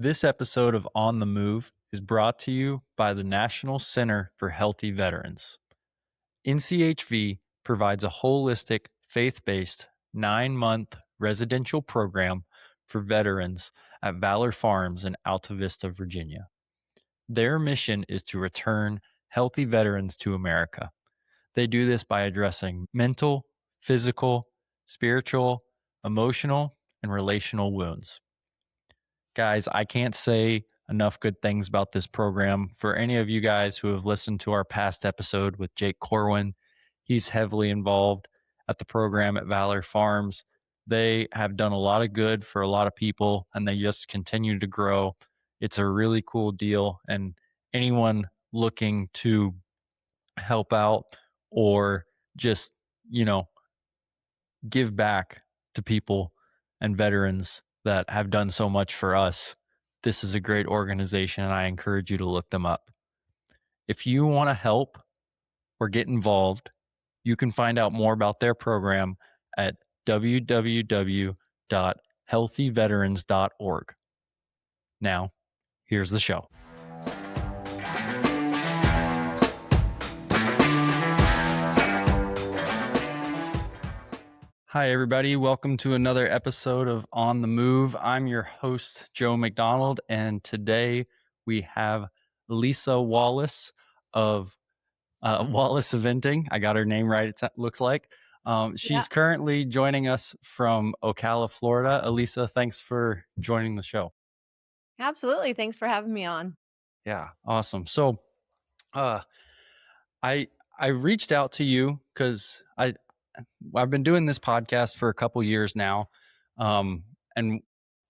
This episode of On the Move is brought to you by the National Center for Healthy Veterans. NCHV provides a holistic, faith based 9-month residential program for veterans at Valor Farms in Alta Vista, Virginia. Their mission is to return healthy veterans to America. They do this by addressing mental, physical, spiritual, emotional, and relational wounds. Guys, I can't say enough good things about this program. For any of you guys who have listened to our past episode with Jake Corwin, he's heavily involved at the program at Valor Farms. They have done a lot of good for a lot of people, and they just continue to grow. It's a really cool deal. And anyone looking to help out or just, you know, give back to people and veterans that have done so much for us, this is a great organization, and I encourage you to look them up. If you want to help or get involved, you can find out more about their program at www.healthyveterans.org. Now, here's the show. Hi, everybody. Welcome to another episode of On the Move. I'm your host, Joe McDonald, and today we have Elisa Wallace of Wallace Eventing. I got her name right, it looks like. She's currently joining us from Ocala, Florida. Elisa, thanks for joining the show. Absolutely. Thanks for having me on. Yeah, awesome. So I reached out to you because I've been doing this podcast for a couple years now, and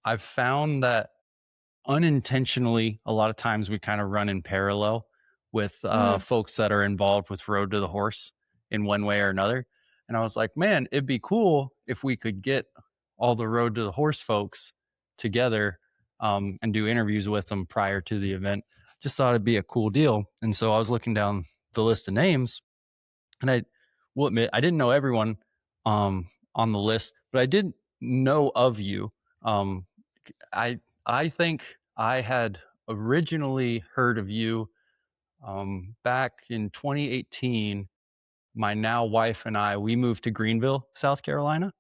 I've found that unintentionally, a lot of times we kind of run in parallel with folks that are involved with Road to the Horse in one way or another. And I was like, man, it'd be cool if we could get all the Road to the Horse folks together and do interviews with them prior to the event. Just thought it'd be a cool deal. And so I was looking down the list of names, and I will admit I didn't know everyone on the list, but I did know of you. I think I had originally heard of you back in 2018. My now wife and we moved to Greenville, South Carolina,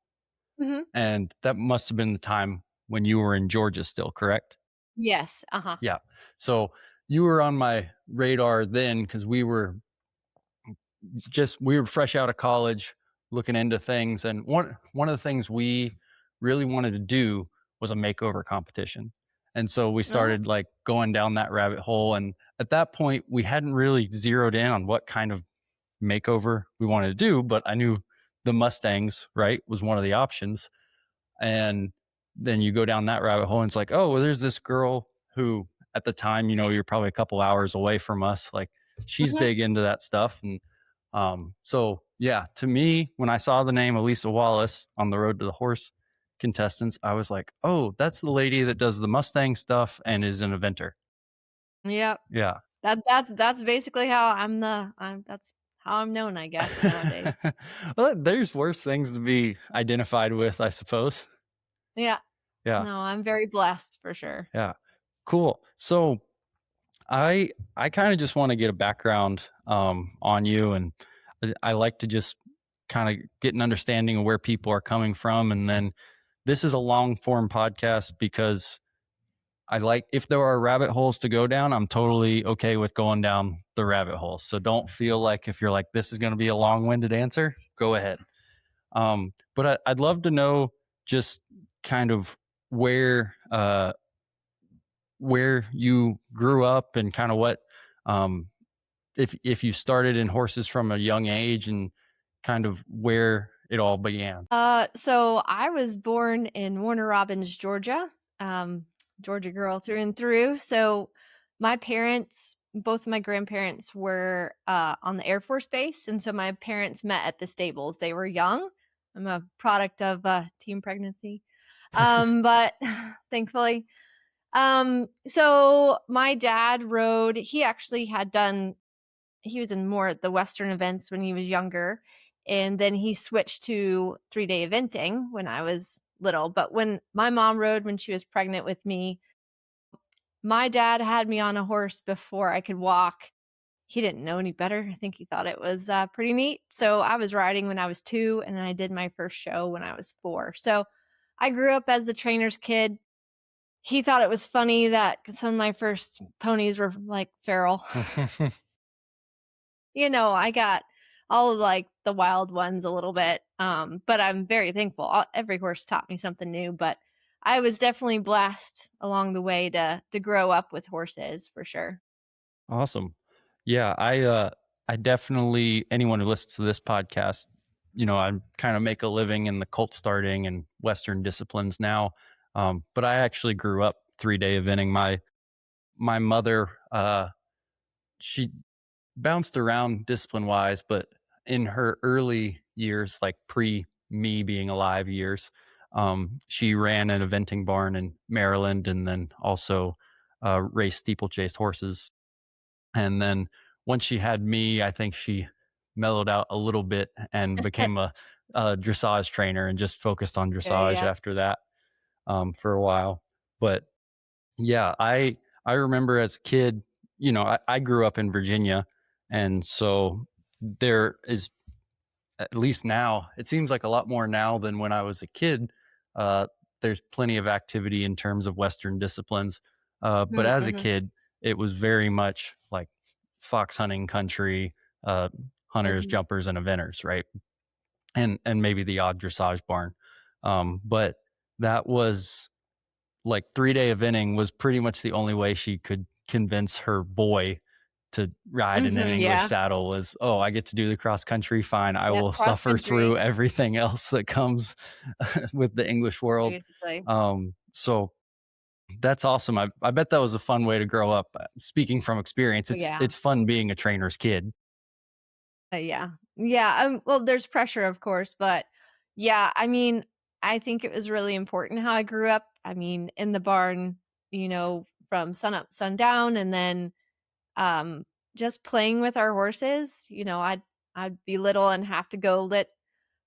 Mm-hmm. and that must have been the time when you were in Georgia still, correct? Yes. Yeah. So you were on my radar then because we were fresh out of college looking into things, and one of the things we really wanted to do was a makeover competition. And so we Oh. started like going down that rabbit hole, and at that point we hadn't really zeroed in on what kind of makeover we wanted to do, but I knew the Mustangs, right, was one of the options. And then you go down that rabbit hole and it's like, oh, well, there's this girl who at the time, you're probably a couple hours away from us, like she's Mm-hmm. big into that stuff. And so yeah, to me, when I saw the name Elisa Wallace on the Road to the Horse contestants, I was like, oh, that's the lady that does the Mustang stuff and is an eventer. Yep. Yeah. That's basically how that's how I'm known, I guess, nowadays. Well, there's worse things to be identified with, I suppose. Yeah. Yeah. No, I'm very blessed for sure. Yeah. Cool. So I kind of just want to get a background on you, and I like to just kind of get an understanding of where people are coming from, and then this is a long form podcast because I like, if there are rabbit holes to go down, I'm totally okay with going down the rabbit holes. So don't feel like if you're like, this is going to be a long winded answer, go ahead. But I'd love to know just kind of where you grew up and kind of what, if you started in horses from a young age and kind of where it all began. So I was born in Warner Robins, Georgia. Georgia girl through and through. So my parents, both of my grandparents were on the Air Force Base, and so my parents met at the stables. They were young. I'm a product of teen pregnancy, but thankfully. So my dad rode. He actually had done. He was in more the Western events when he was younger, and then he switched to 3-day eventing when I was little. But when my mom rode when she was pregnant with me, my dad had me on a horse before I could walk. He didn't know any better. I think he thought it was pretty neat. So I was riding when I was 2, and I did my first show when I was 4. So I grew up as the trainer's kid. He thought it was funny that some of my first ponies were like feral. I got all of like the wild ones a little bit. But I'm very thankful. Every horse taught me something new, but I was definitely blessed along the way to grow up with horses for sure. Awesome. Yeah, I definitely anyone who listens to this podcast, I kind of make a living in the colt starting and Western disciplines now. But I actually grew up 3-day eventing. My mother, she bounced around discipline wise, but in her early years, like pre me being alive years, she ran an eventing barn in Maryland and then also raced steeplechase horses. And then once she had me, I think she mellowed out a little bit and became a dressage trainer and just focused on Okay, dressage yeah. after that for a while. But yeah, I remember as a kid, I grew up in Virginia, and so there is, at least now, it seems like a lot more now than when I was a kid. Uh, there's plenty of activity in terms of Western disciplines. But Mhm, as a mhm, kid, it was very much like fox hunting country, uh, hunters, mhm. jumpers, and eventers, right? And maybe the odd dressage barn. But that was like 3-day eventing was pretty much the only way she could convince her boy to ride in an Mhm, English yeah. saddle is, oh, I get to do the cross country. Fine. I Yep, will cross suffer through country, everything else that comes with the English world. basically. So that's awesome. I bet that was a fun way to grow up. Speaking from experience, Oh, it's yeah. it's fun being a trainer's kid. Yeah. Yeah, well, there's pressure, of course, but yeah, I mean, I think it was really important how I grew up. I mean, in the barn, from sun up, sundown, and then um just playing with our horses. I'd be little and have to go let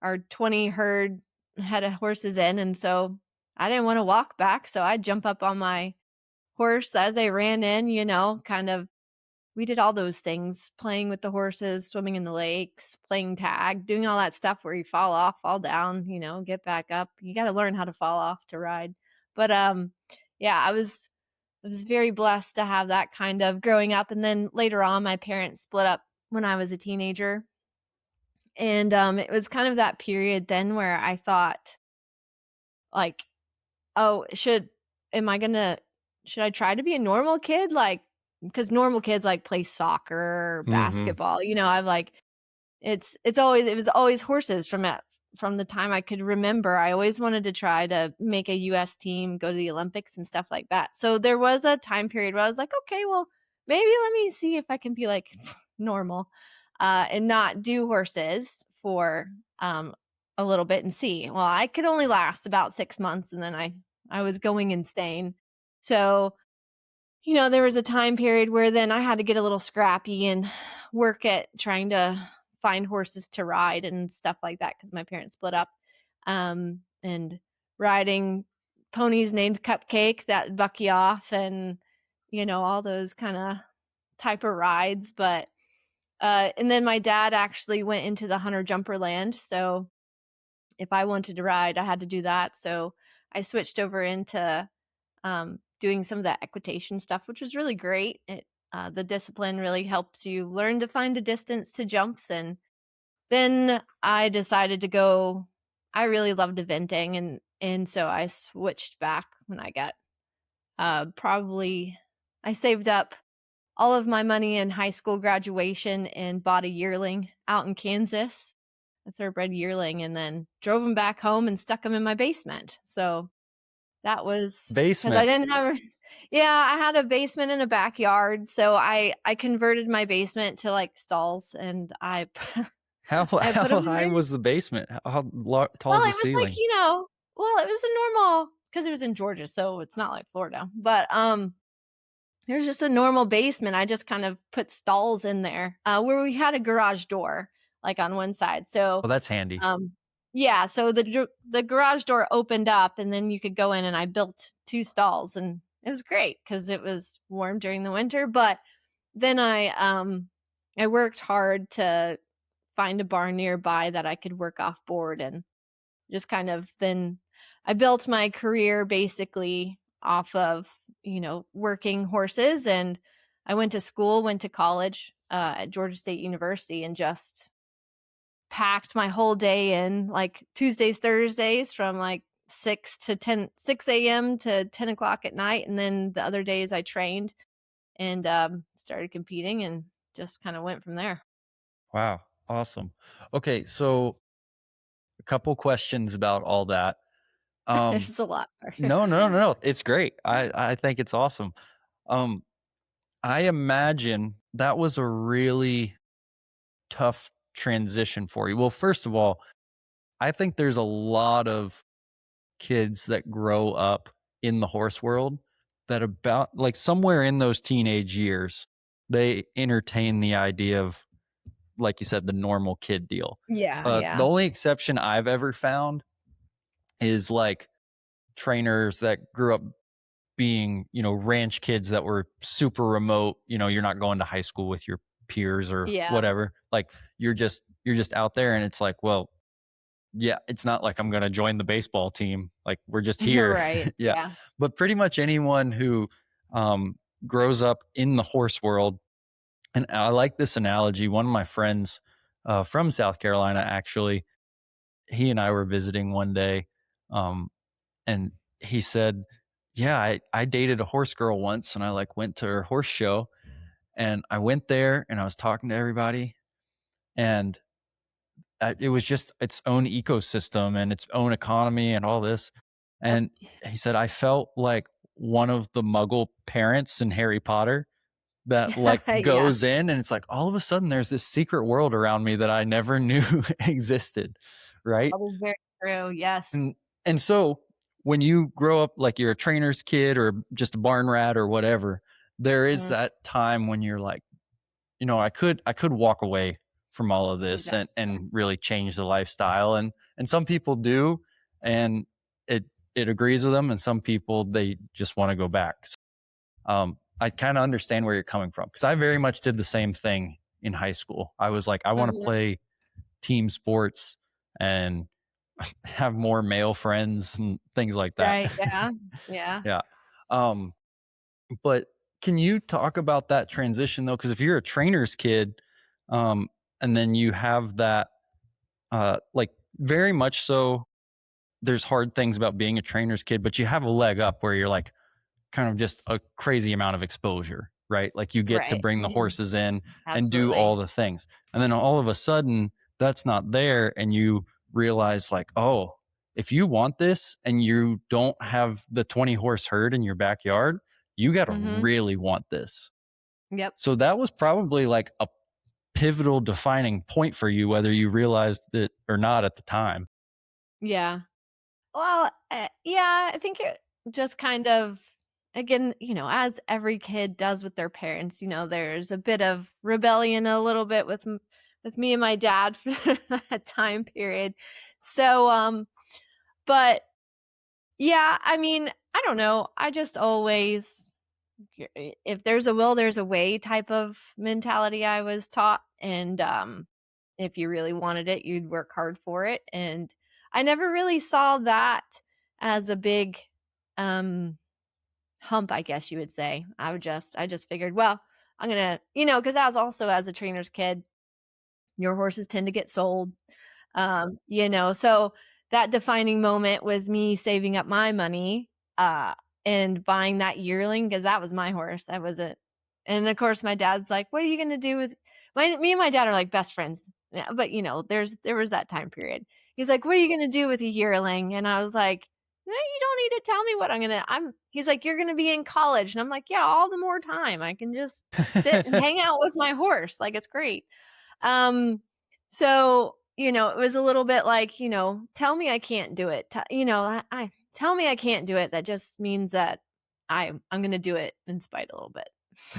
our 20 head of horses in, and so I didn't want to walk back, so I'd jump up on my horse as they ran in, kind of. We did all those things, playing with the horses, swimming in the lakes, playing tag, doing all that stuff where you fall off, fall down, get back up. You got to learn how to fall off to ride. But yeah, I was very blessed to have that kind of growing up, and then later on my parents split up when I was a teenager. And it was kind of that period then where I thought like, "Oh, should I try to be a normal kid?" Like, because normal kids, like, play soccer or Hmm. basketball, I've, like it was always horses from the time I could remember. I always wanted to try to make a US team, go to the Olympics and stuff like that. So there was a time period where I was like, "Okay, well, maybe let me see if I can be, like, normal, and not do horses for, a little bit and see." Well, I could only last about 6 months, and then I was going insane. So, there was a time period where then I had to get a little scrappy and work at trying to find horses to ride and stuff like that because my parents split up. And riding ponies named Cupcake that buck you off and, all those kind of type of rides. But, and then my dad actually went into the hunter jumper land. So if I wanted to ride, I had to do that. So I switched over into doing some of that equitation stuff, which was really great. The discipline really helps you learn to find a distance to jumps. And then I decided to go. I really loved eventing, and so I switched back when I got probably. I saved up all of my money in high school graduation and bought a yearling out in Kansas, a thoroughbred yearling, and then drove him back home and stuck him in my basement. So that was because I Basement. didn't have yeah, I had a basement and a backyard, so I converted my basement to, like, stalls, and How I put how them in high there. was the basement? Tall Well, is the it was like, ceiling? it was a normal because it was in Georgia, so it's not like Florida, but, it was just a normal basement. I just kind of put stalls in there, where we had a garage door, like, on one side, so Well, that's handy. um, so the garage door opened up, and then you could go in, and I built 2 stalls, and It was great because it was warm during the winter, but then I worked hard to find a barn nearby that I could work off board, and just kind of then I built my career basically off of, working horses. And I went to school, went to college at Georgia State University, and just packed my whole day in, like Tuesdays, Thursdays from like 6 a.m. to 10 o'clock at night. And then the other days I trained and started competing and just kind of went from there. Wow. Awesome. Okay. So a couple questions about all that. Um, It's a lot. Sorry. no, no, no, no. It's great. I think it's awesome. Um, I imagine that was a really tough transition for you. Well, first of all, I think there's a lot of kids that grow up in the horse world that about like somewhere in those teenage years, they entertain the idea of, like you said, the normal kid deal. Yeah, The yeah. only exception I've ever found is like trainers that grew up being, ranch kids that were super remote. You're not going to high school with your peers or Yeah. whatever. Like you're just out there and it's like, well, yeah, it's not like I'm going to join the baseball team. Like we're just here. Right. Yeah. Yeah. But pretty much anyone who um, grows up in the horse world, and I like this analogy. One of my friends from South Carolina, actually, he and I were visiting one day, um, and he said, "Yeah, I dated a horse girl once, and I like went to her horse show, and I went there, and I was talking to everybody, and it was just its own ecosystem and its own economy and all this." Yep. And he said, "I felt like one of the Muggle parents in Harry Potter that like Yeah. goes in and it's like all of a sudden there's this secret world around me that I never knew existed." Right. That is very true. Yes. And so when you grow up like you're a trainer's kid or just a barn rat or whatever, there is Mhm. that time when you're like, I could walk away from all of this and Exactly. really change the lifestyle. And some people do, and it agrees with them, and some people they just want to go back. So, I kind of understand where you're coming from because I very much did the same thing in high school. I was like, I want to Mhm. play team sports and have more male friends and things like that. Right. Yeah. Yeah. Yeah. Um, but can you talk about that transition though? Because if you're a trainer's kid, um, and then you have that, like very much so, there's hard things about being a trainer's kid, but you have a leg up where you're like kind of just a crazy amount of exposure, right? Like you get to Right. bring the Mhm. horses in and do Absolutely. all the things. And then all of a sudden that's not there. And you realize like, oh, if you want this and you don't have the 20 horse herd in your backyard, you got to Mhm. really want this. Yep. So that was probably like a pivotal defining point for you, whether you realized it or not at the time. Yeah. Well, yeah, I think it just kind of, again, as every kid does with their parents, there's a bit of rebellion a little bit with me and my dad for that time period. So, but yeah, I mean, I don't know. I just always, if there's a will, there's a way type of mentality I was taught. And if you really wanted it, you'd work hard for it. And I never really saw that as a big um hump, I guess you would say. I just figured, well, I'm gonna, because I was also, as a trainer's kid, your horses tend to get sold. So that defining moment was me saving up my money, uh, and buying that yearling because that was my horse. That was it. And of course, my dad's like, "What are you gonna do with?" Me and my dad are like best friends. Yeah, but there was that time period. He's like, "What are you gonna do with a yearling?" And I was like, You don't need to tell me what I'm gonna." He's like, "You're gonna be in college," and I'm like, "Yeah, all the more time. I can just sit and hang out with my horse. Like it's great." Um, so, it was a little bit like, tell me I can't do it. I tell me I can't do it. That just means that I'm going to do it in spite a little bit.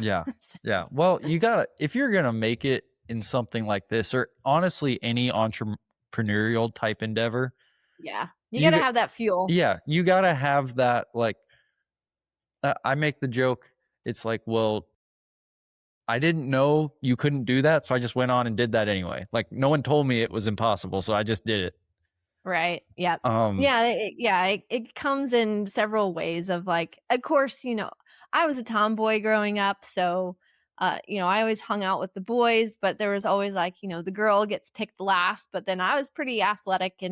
Yeah. Yeah. Well, you gotta, if you're gonna make it in something like this, or honestly any entrepreneurial type endeavor, Yeah. You got to you have that fuel. yeah, you gotta have that like I make the joke. It's like, well, I didn't know you couldn't do that, so I just went on and did that anyway. Like no one told me it was impossible, so I just did it. Right. Yep. Um, It comes in several ways of like, of course, I was a tomboy growing up, so I always hung out with the boys, but there was always like, the girl gets picked last, but then I was pretty athletic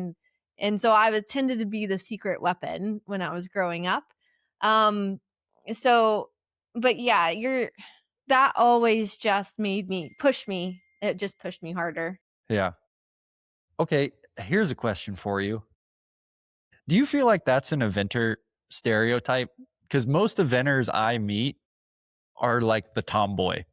and so I was tended to be the secret weapon when I was growing up. Um so but yeah, that always just made me push me. It just pushed me harder. yeah. Okay, here's a question for you. Do you feel like that's an eventer stereotype? Because most eventers I meet are like the tomboy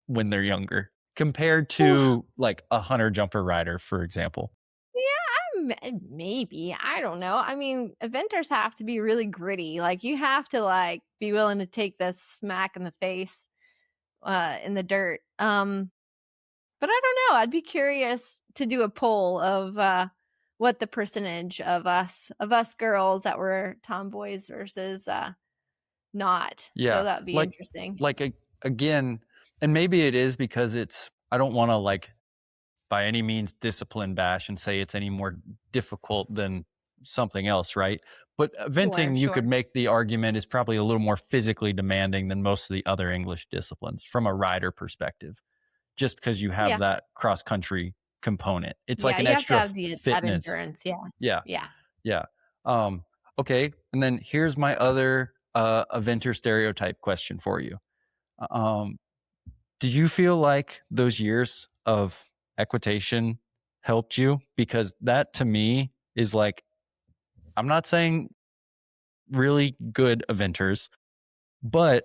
when they're younger compared to like a hunter jumper rider, for example. Yeah, maybe. I don't know. I mean, eventers have to be really gritty. Like you have to like be willing to take this smack in the face in the dirt. But I don't know. I'd be curious to do a poll of what the percentage of us girls that were tomboys versus not. So Yeah. that would be Like, interesting. again, and maybe it is because I don't want to like by any means discipline bash and say it's any more difficult than something else, right? But Sure, venting, you could sure. make the argument, is probably a little more physically demanding than most of the other English disciplines from a rider perspective, just because you have Yeah. that cross country component. It's like Yeah, an you have to extra have that fitness. endurance. Yeah. Yeah. Yeah. Yeah. Okay. And then here's my other eventer stereotype question for you. Um, did you feel like those years of equitation helped you? Because that to me is like, I'm not saying really good eventers, but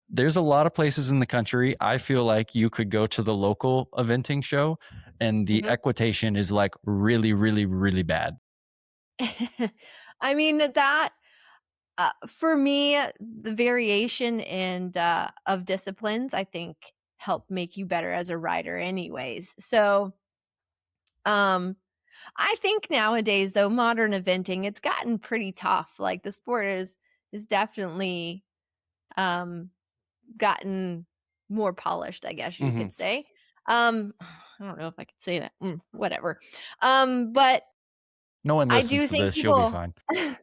there's a lot of places in the country. I feel like you could go to the local eventing show and the Mhm. equitation is like really, really, really bad. I mean for me, the variation and of disciplines, I think, help make you better as a writer, anyways. So, um, I think nowadays, though, modern eventing, it's gotten pretty tough. Like the sport is definitely um, gotten more polished, I guess you Hmm. could say. I don't know if I could say that. Whatever. But No one I listens do to think this. You'll be people fine.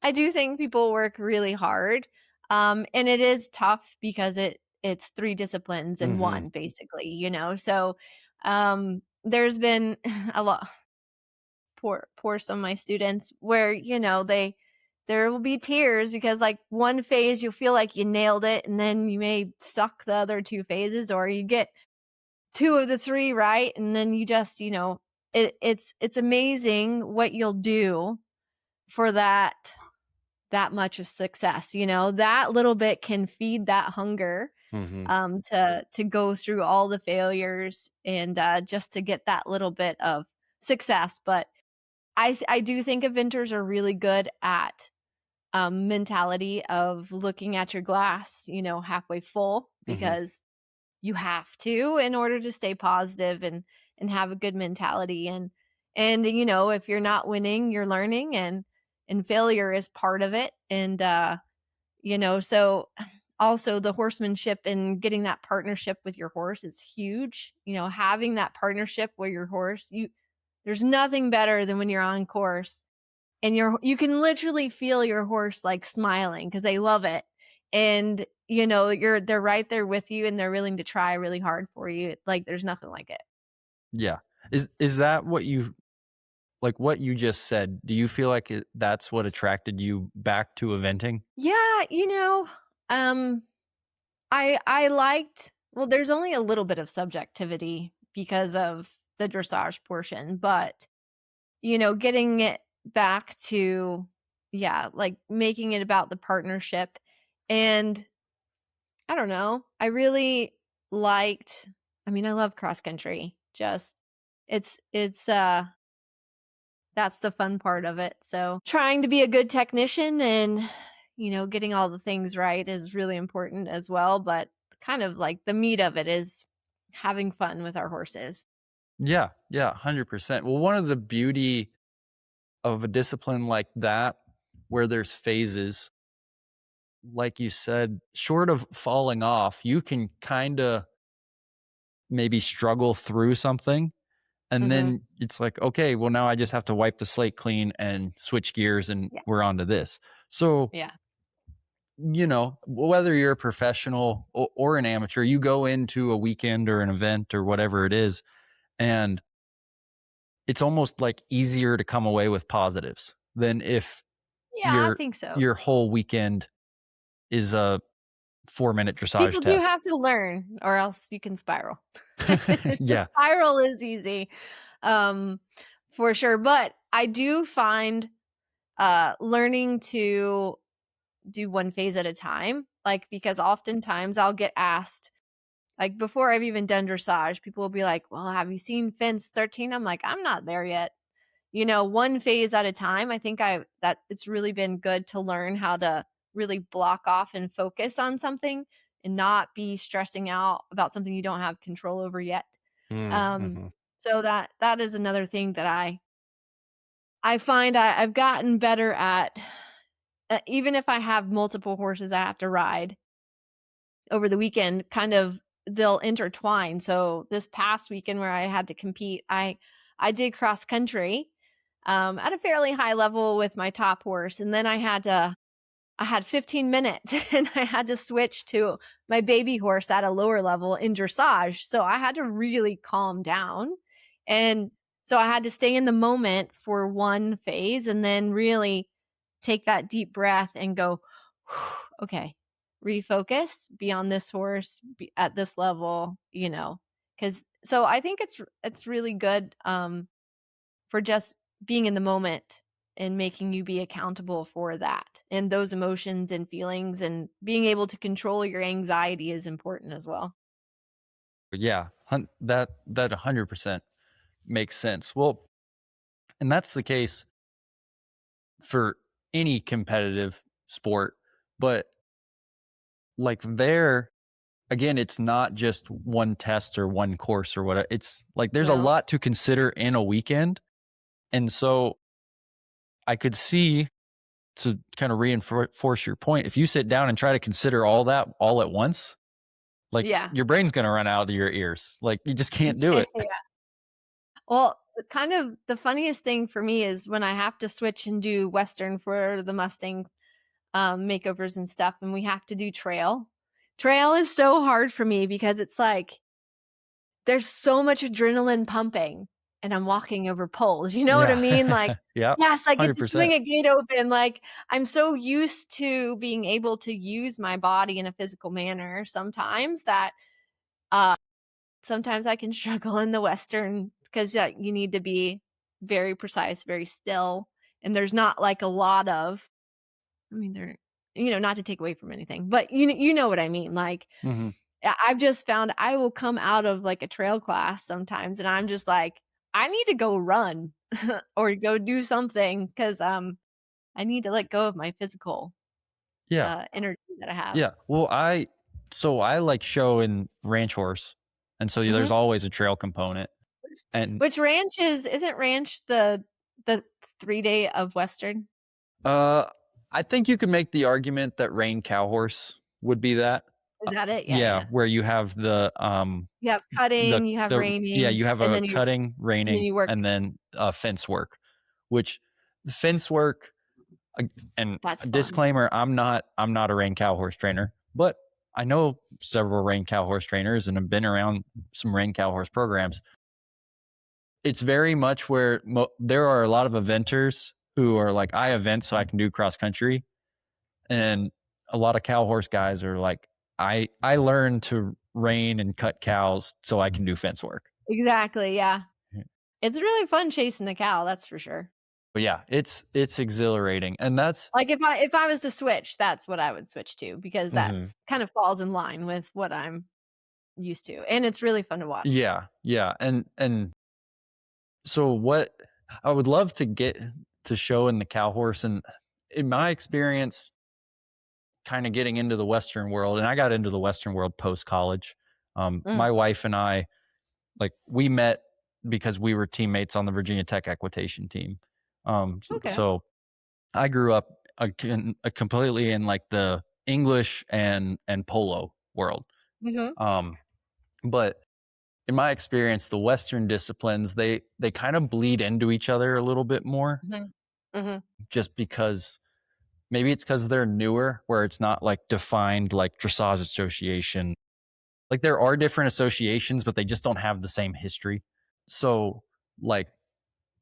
I do think people work really hard. And it is tough because it's 3 disciplines in Hmm. one basically. So, there's been a lot poor some of my students where, there will be tears because like one phase you'll feel like you nailed it and then you may suck the other 2 phases or you get 2 of the 3 right and then you just, it's amazing what you'll do for that much of success. That little bit can feed that hunger Hmm. to go through all the failures and just to get that little bit of success. But I do think inventors are really good at mentality of looking at your glass, halfway full Hmm. because you have to in order to stay positive and have a good mentality and if you're not winning you're learning and failure is part of it and so also the horsemanship and getting that partnership with your horse is huge. Having that partnership with your horse, there's nothing better than when you're on course and you can literally feel your horse like smiling because they love it and they're right there with you and they're willing to try really hard for you. Like there's nothing like it. Yeah. Is that what you like what you just said? Do you feel like that's what attracted you back to eventing? Yeah, I liked, well, there's only a little bit of subjectivity because of the dressage portion, but getting it back to, yeah, like making it about the partnership. And I don't know, I really liked, I mean, I love cross country. Just it's that's the fun part of it. So trying to be a good technician and getting all the things right is really important as well, but kind of like the meat of it is having fun with our horses. Yeah, yeah, 100%. Well, one of the beauty of a discipline like that where there's phases like you said, short of falling off, you can kind of maybe struggle through something. And Mhm. then it's like, okay, well, now I just have to wipe the slate clean and switch gears and Yeah. we're on to this. So, Yeah. whether you're a professional or an amateur, you go into a weekend or an event or whatever it is, and it's almost like easier to come away with positives than if Yeah, I your think so. your whole weekend is a 4-minute dressage People do test. have to learn or else you can spiral. The Yeah. spiral is easy, um, for sure, but I do find, learning to do one phase at a time, like, because oftentimes I'll get asked, like, before I've even done dressage, people will be like, "Well, have you seen Fence 13?" I'm like, "I'm not there yet." One phase at a time. I think I that it's really been good to learn how to really block off and focus on something and not be stressing out about something you don't have control over yet. Um, Mhm. so that is another thing that I find I've gotten better at. Even if I have multiple horses I have to ride over the weekend, kind of they'll intertwine. So this past weekend where I had to compete, I did cross country at a fairly high level with my top horse, and then I had 15 minutes and I had to switch to my baby horse at a lower level in dressage. So I had to really calm down. And so I had to stay in the moment for one phase and then really take that deep breath and go, okay, refocus, be on this horse, be at this level, Cause so I think it's really good for just being in the moment and making you be accountable for that. And those emotions and feelings and being able to control your anxiety is important as well. Yeah, that 100% makes sense. Well, and that's the case for any competitive sport, but like there again, it's not just one test or one course or whatever. It's like there's a No. lot to consider in a weekend. And so I could see, to kind of reinforce your point, if you sit down and try to consider all that all at once, like Yeah. your brain's going to run out of your ears. Like you just can't do Yeah. it. Well, kind of the funniest thing for me is when I have to switch and do Western for the Mustang makeovers and stuff, and we have to do trail. Trail is so hard for me because it's like there's so much adrenaline pumping, and I'm walking over poles, you know what I Yeah. mean? Like, Yep. yes, I get to swing 100%. a gate open, like, I'm so used to being able to use my body in a physical manner sometimes that, uh, sometimes I can struggle in the Western 'cause, you need to be very precise, very still, and there's not, like, a lot of I mean, not to take away from anything, but you know what I mean, like, Mhm. I've just found I will come out of, like, a trail class sometimes, and I'm just like, "I need to go run or go do something because I need to let go of my physical, Yeah. energy that I have." Yeah. Well, I like show in ranch horse. And so there's Mhm. always a trail component. Which And which ranch isn't ranch the 3-day of Western? uh I think you could make the argument that rain cow horse would be that. Is that it? Yeah, Yeah, yeah. where you have You have cutting, you have yeah, reining, you have and a then cutting, reining, you work and then fence work, which the fence work, uh, and that's a fun. disclaimer, I'm not a rein cow horse trainer, but I know several rein cow horse trainers and have been around some rein cow horse programs. It's very much where there are a lot of eventers who are like, I event so I can do cross country, and a lot of cow horse guys are like, I learned to rein and cut cows so I can do fence work. Exactly, yeah. It's really fun chasing a cow, that's for sure. But yeah, it's exhilarating, and that's Like, if I was to switch, that's what I would switch to because that mhm. kind of falls in line with what I'm used to, and it's really fun to watch. Yeah, yeah, and so what I would love to get to show in the cow horse, and in my experience, kind of getting into the Western world, and I got into the Western world post college. Mm, My wife and I, like, we met because we were teammates on the Virginia Tech equitation team. okay. So I grew up completely in like the English and polo world. Mhm. Um, but in my experience, the Western disciplines, they kind of bleed into each other a little bit more, Mhm. Mhm. just because maybe it's because they're newer, where it's not like defined like dressage association. Like there are different associations, but they just don't have the same history. So like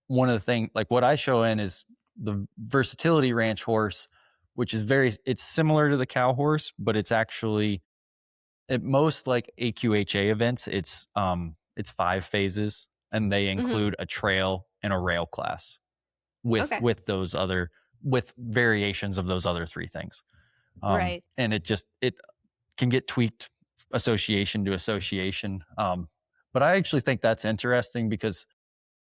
one of the things, like what I show in is the versatility ranch horse, which is it's similar to the cow horse, but it's actually at most like AQHA events, it's 5 phases, and they Mhm. include a trail and a rail class Okay. with those other with variations of those other 3 things. Right. And it can get tweaked association to association. But I actually think that's interesting because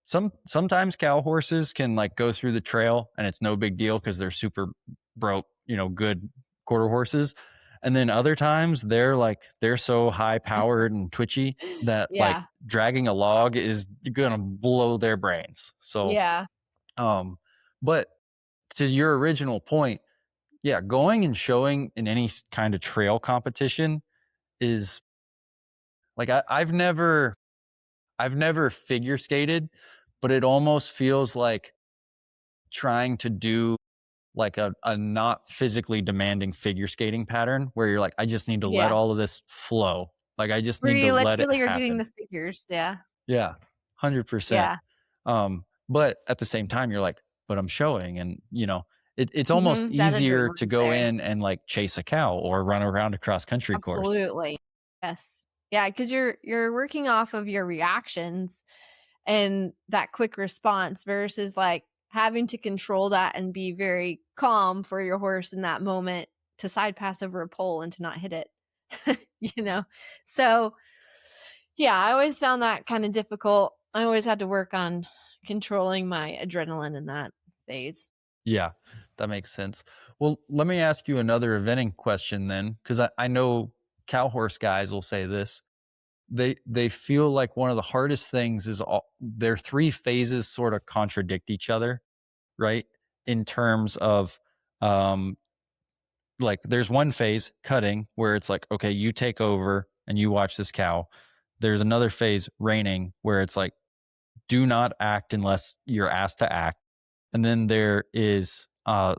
sometimes cow horses can like go through the trail and it's no big deal because they're super broke, good quarter horses. And then other times they're so high powered and twitchy that like Yeah. dragging a log is gonna blow their brains. So Yeah. um but to your original point, yeah, going and showing in any kind of trail competition is like I've never figure skated, but it almost feels like trying to do like a not physically demanding figure skating pattern where you're like, I just need to let Yeah. all of this flow. Like I just Where need to you let it literally are doing happen. the figures. Yeah. Yeah. 100%. Yeah. But at the same time, you're like, but I'm showing, and it's almost That easier adrenaline to is go there. in and like chase a cow or run around a cross country course. Absolutely. Yes. Yeah, because you're working off of your reactions and that quick response versus like having to control that and be very calm for your horse in that moment to side pass over a pole and to not hit it. you know? So yeah, I always found that kind of difficult. I always had to work on controlling my adrenaline in that phase. Yeah, that makes sense. Well, let me ask you another eventing question then, because I know cow horse guys will say this. They feel like one of the hardest things is their 3 phases sort of contradict each other, right? In terms of um like there's one phase, cutting, where it's like, okay, you take over and you watch this cow. There's another phase, reining, where it's like, do not act unless you're asked to act. And then there is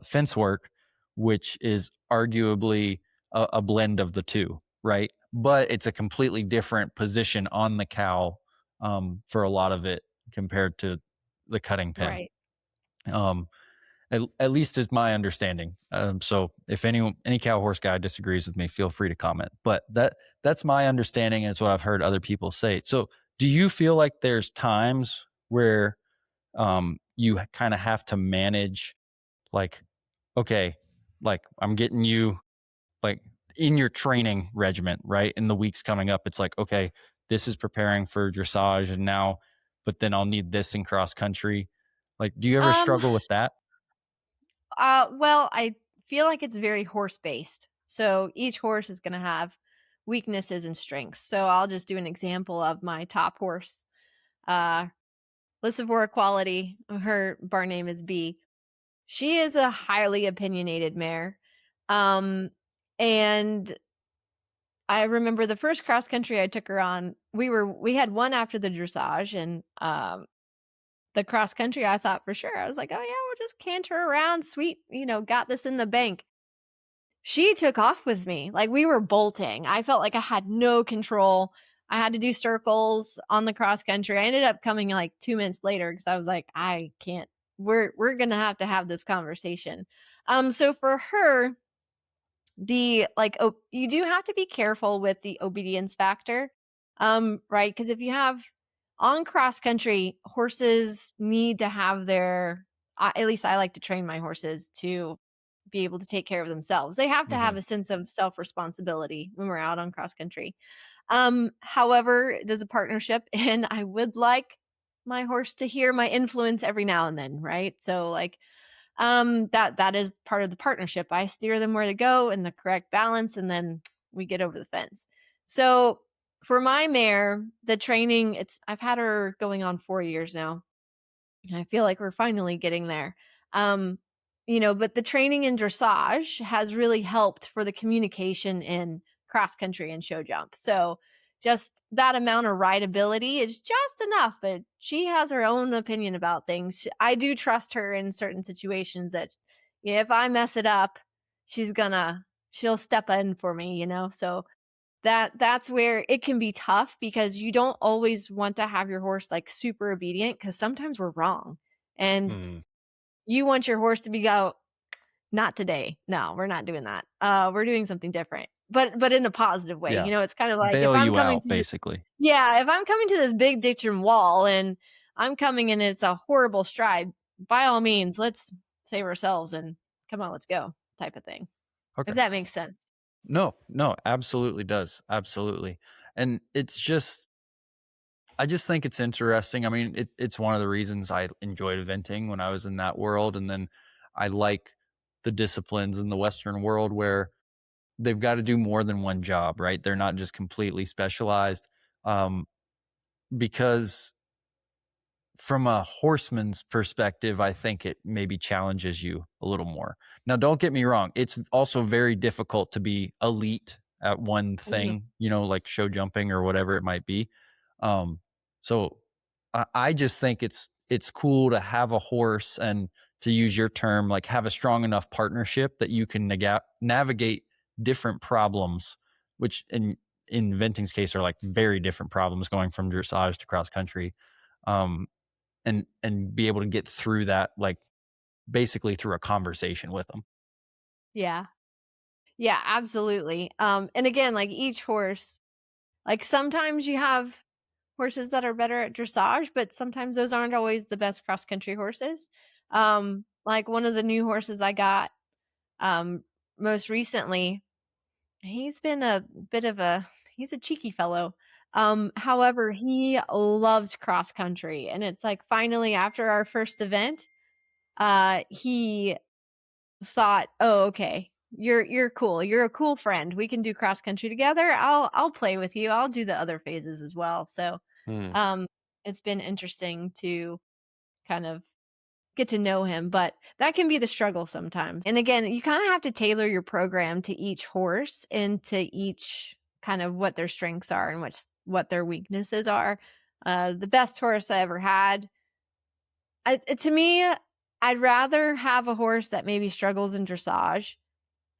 fence work, which is arguably a blend of the two, right? But it's a completely different position on the cow, for a lot of it compared to the cutting pin. Right. Um, at least is my understanding. So if any cow horse guy disagrees with me, feel free to comment. But that's my understanding, and it's what I've heard other people say. So do you feel like there's times where you kind of have to manage, like, okay, like I'm getting you like in your training regiment, right? In the weeks coming up, it's like, okay, this is preparing for dressage and now, but then I'll need this in cross country. Like, do you ever Um struggle with that? well, I feel like it's very horse based. So each horse is going to have weaknesses and strengths. So I'll just do an example of my top horse, uh, Lysivora Quality. Her bar name is B. She is a highly opinionated mare. Um, and I remember the first cross country I took her on, we had one after the dressage and the cross country I thought for sure. I was like, "Oh yeah, we'll just canter around, sweet, got this in the bank." She took off with me, like, we were bolting. I felt like I had no control. I had to do circles on the cross country. I ended up coming, like, 2 minutes later because I was like, "I can't we're gonna have to have this conversation." So for her, you do have to be careful with the obedience factor, right? Because if you have on cross country, horses need to have at least I like to train my horses to be able to take care of themselves. They have to Hmm. have a sense of self responsibility when we're out on cross country. However, it is a partnership, and I would like my horse to hear my influence every now and then, right? So like that is part of the partnership. I steer them where to go in the correct balance, and then we get over the fence. So for my mare, the training, I've had her going on 4 years now. And I feel like we're finally getting there. Um but the training in dressage has really helped for the communication in cross country and show jump. So just that amount of rideability is just enough, but she has her own opinion about things. I do trust her in certain situations that if I mess it up, she'll step in for me. So that's where it can be tough because you don't always want to have your horse like super obedient because sometimes we're wrong. And Mhm. you want your horse to be go, not today. No, we're not doing that. We're doing something different. But in a positive way. Yeah. It's kind of like if Bail I'm you coming out, to this basically. yeah, if I'm coming to this big ditch and wall and I'm coming and it's a horrible stride, by all means, let's save ourselves and come on, let's go type of thing. If Okay. that makes sense. No, no, absolutely does. Absolutely. And I just think it's interesting. I mean, it's one of the reasons I enjoyed eventing when I was in that world. And then I like the disciplines in the Western world where they've got to do more than one job, right? They're not just completely specialized. Um, because from a horseman's perspective, I think it maybe challenges you a little more. Now, don't get me wrong. It's also very difficult to be elite at one Mhm. thing, like show jumping or whatever it might be. Um, so I just think it's cool to have a horse and to use your term, like have a strong enough partnership that you can navigate different problems, which in Venting's case are like very different problems going from dressage to cross country. Um, and be able to get through that, like, basically through a conversation with them. Yeah. Yeah, absolutely. And again, like each horse, like sometimes you have horses that are better at dressage, but sometimes those aren't always the best cross country horses. Like one of the new horses I got um most recently, he's been a bit of a he's a cheeky fellow. However, he loves cross country and it's like finally after our first event, he thought, "Oh, okay. You're cool. You're a cool friend. We can do cross country together. I'll play with you. I'll do the other phases as well." So, Mm. um, it's been interesting to kind of get to know him, but that can be the struggle sometimes. And again, you kind of have to tailor your program to each horse and to each kind of what their strengths are and what their weaknesses are. The best horse I ever had, to me, I'd rather have a horse that maybe struggles in dressage,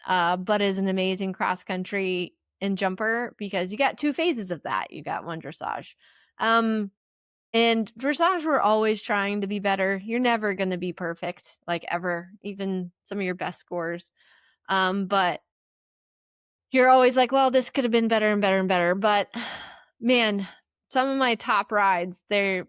but is an amazing cross country and jumper because you got two phases of that. You got one dressage. Um, and dressage, we're always trying to be better. You're never going to be perfect, like ever, even some of your best scores. But you're always like, well, this could have been better and better and better. But man, some of my top rides, they're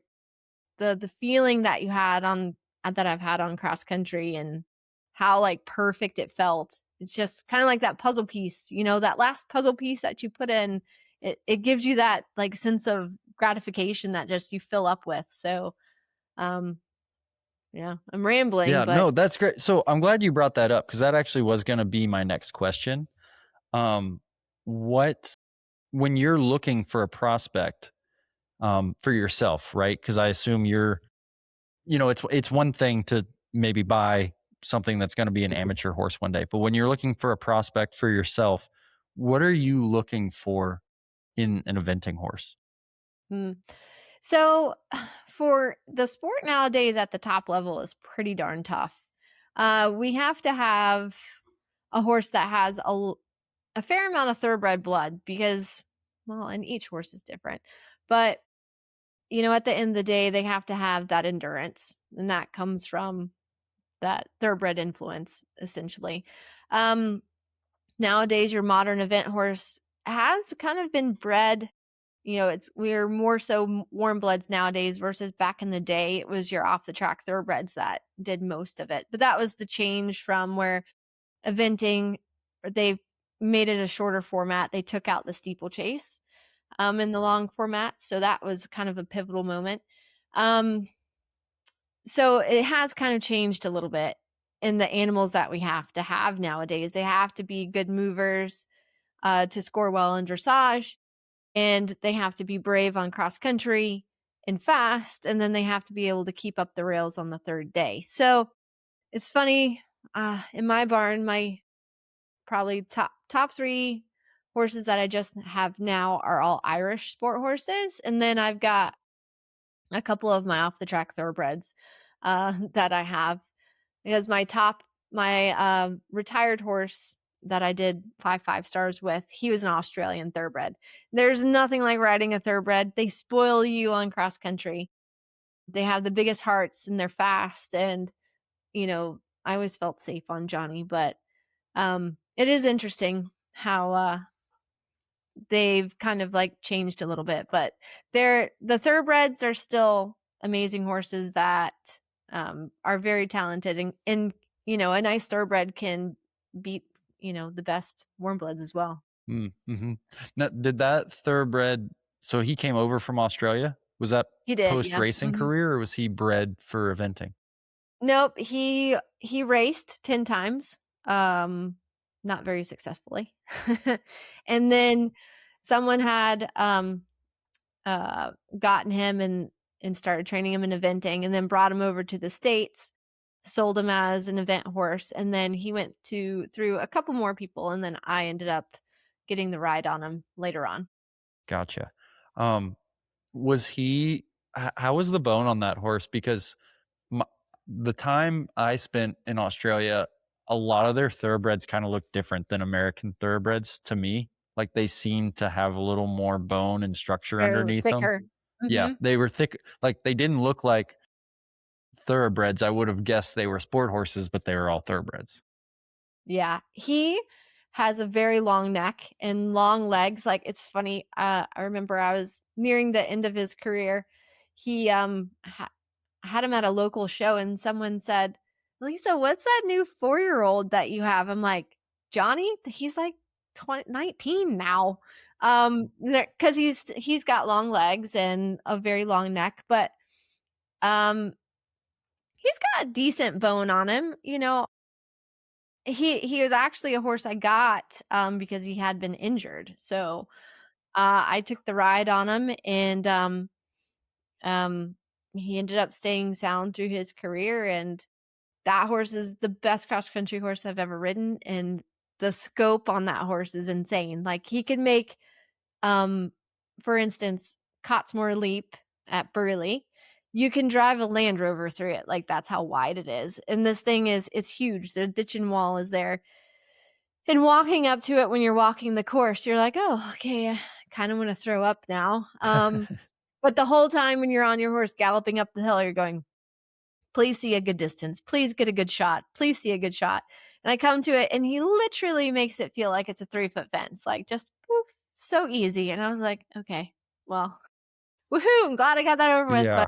the feeling that you had on that I've had on cross country and how like perfect it felt. It's just kind of like that puzzle piece, that last puzzle piece that you put in, it gives you that like sense of gratification that just you fill up with. So, um yeah, I'm rambling, Yeah, but no, that's great. So, I'm glad you brought that up because that actually was gonna be my next question. Um, what when you're looking for a prospect, for yourself, right? Because I assume it's one thing to maybe buy something that's gonna be an amateur horse one day, but when you're looking for a prospect for yourself, what are you looking for in an eventing horse? mm. So for the sport nowadays at the top level is pretty darn tough. We have to have a horse that has a fair amount of thoroughbred blood because, well, and each horse is different. But, at the end of the day, they have to have that endurance, and that comes from that thoroughbred influence, essentially. Um, Nowadays, your modern event horse has kind of been bred. We're more so warm bloods nowadays versus back in the day. It was your off the track thoroughbreds that did most of it. But that was the change from where eventing, they made it a shorter format. They took out the steeplechase in the long format. So that was kind of a pivotal moment. Um, so it has kind of changed a little bit in the animals that we have to have nowadays. They have to be good movers to score well in dressage, and they have to be brave on cross country and fast, and then they have to be able to keep up the rails on the third day. So it's funny. In my barn, my probably top 3 horses that I just have now are all Irish sport horses, and then I've got a couple of my off the track thoroughbreds, that I have because my retired horse that I did 5 stars with, he was an Australian thoroughbred. There's nothing like riding a thoroughbred. They spoil you on cross country. They have the biggest hearts and they're fast and, I always felt safe on Johnny, but, it is interesting how, they've kind of, like, changed a little bit, but the thoroughbreds are still amazing horses that, are very talented and a nice thoroughbred can beat, the best warm bloods as well. Mm-hmm. Now, did that thoroughbred, so he came over from Australia? Was that He did, post yeah, racing mhm. career or was he bred for eventing? Nope, he raced 10 times, um, not very successfully. And then someone had, gotten him and started training him in eventing and then brought him over to the States, sold him as an event horse, and then he went to through a couple more people, and then I ended up getting the ride on him later on. Gotcha. Um, was he, how was the bone on that horse? Because my, the time I spent in Australia, a lot of their thoroughbreds kind of look different than American thoroughbreds to me. Like they seem to have a little more bone and structure They're underneath them. thicker. Yeah, Mhm. they were thick. Like they didn't look like thoroughbreds. I would have guessed they were sport horses, but they were all thoroughbreds. Yeah, he has a very long neck and long legs, like, it's funny, I remember I was nearing the end of his career. He, had him at a local show and someone said, "Lisa, what's that new 4-year-old that you have?" I'm like, "Johnny? He's like 19 now." Because he's got long legs and a very long neck, but, um, he's got a decent bone on him, he was actually a horse I got, because he had been injured, so, I took the ride on him and, um, he ended up staying sound through his career, and that horse is the best cross country horse I've ever ridden, and the scope on that horse is insane. Like, he could make, um, for instance, Cottesmore Leap at Burley. You can drive a Land Rover through it, like, that's how wide it is, and this thing is it's huge. The ditch and wall is there, and walking up to it when you're walking the course, you're like, "Oh, okay, I kinda wanna throw up now." But the whole time when you're on your horse galloping up the hill, you're going, please see a good distance. Please get a good shot. Please see a good shot. And I come to it and he literally makes it feel like it's a 3-foot fence, like just poof, so easy. And I was like, okay, well, woohoo, I'm glad I got that over with. Yeah.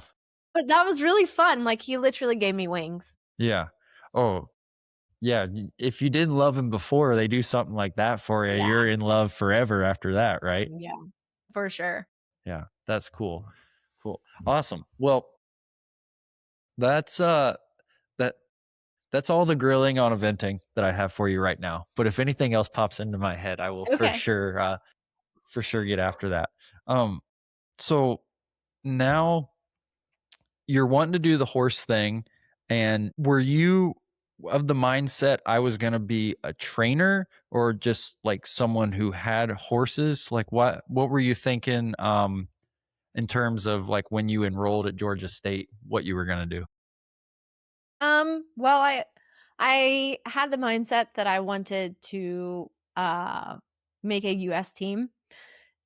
But that was really fun. Like he literally gave me wings. Yeah. Oh, yeah. If you did love him before, they do something like that for you. Yeah. You're in love forever after that, right? Yeah, for sure. Yeah. That's cool. Cool. Awesome. Well, that's that that's all the grilling on eventing that I have for you right now. But if anything else pops into my head, I will Okay. for sure get after that. Um so now you're wanting to do the horse thing, and were you of the mindset I was going to be a trainer or just like someone who had horses? Like what were you thinking in terms of like when you enrolled at Georgia State, what you were going to do? Well, I had the mindset that I wanted to make a US team.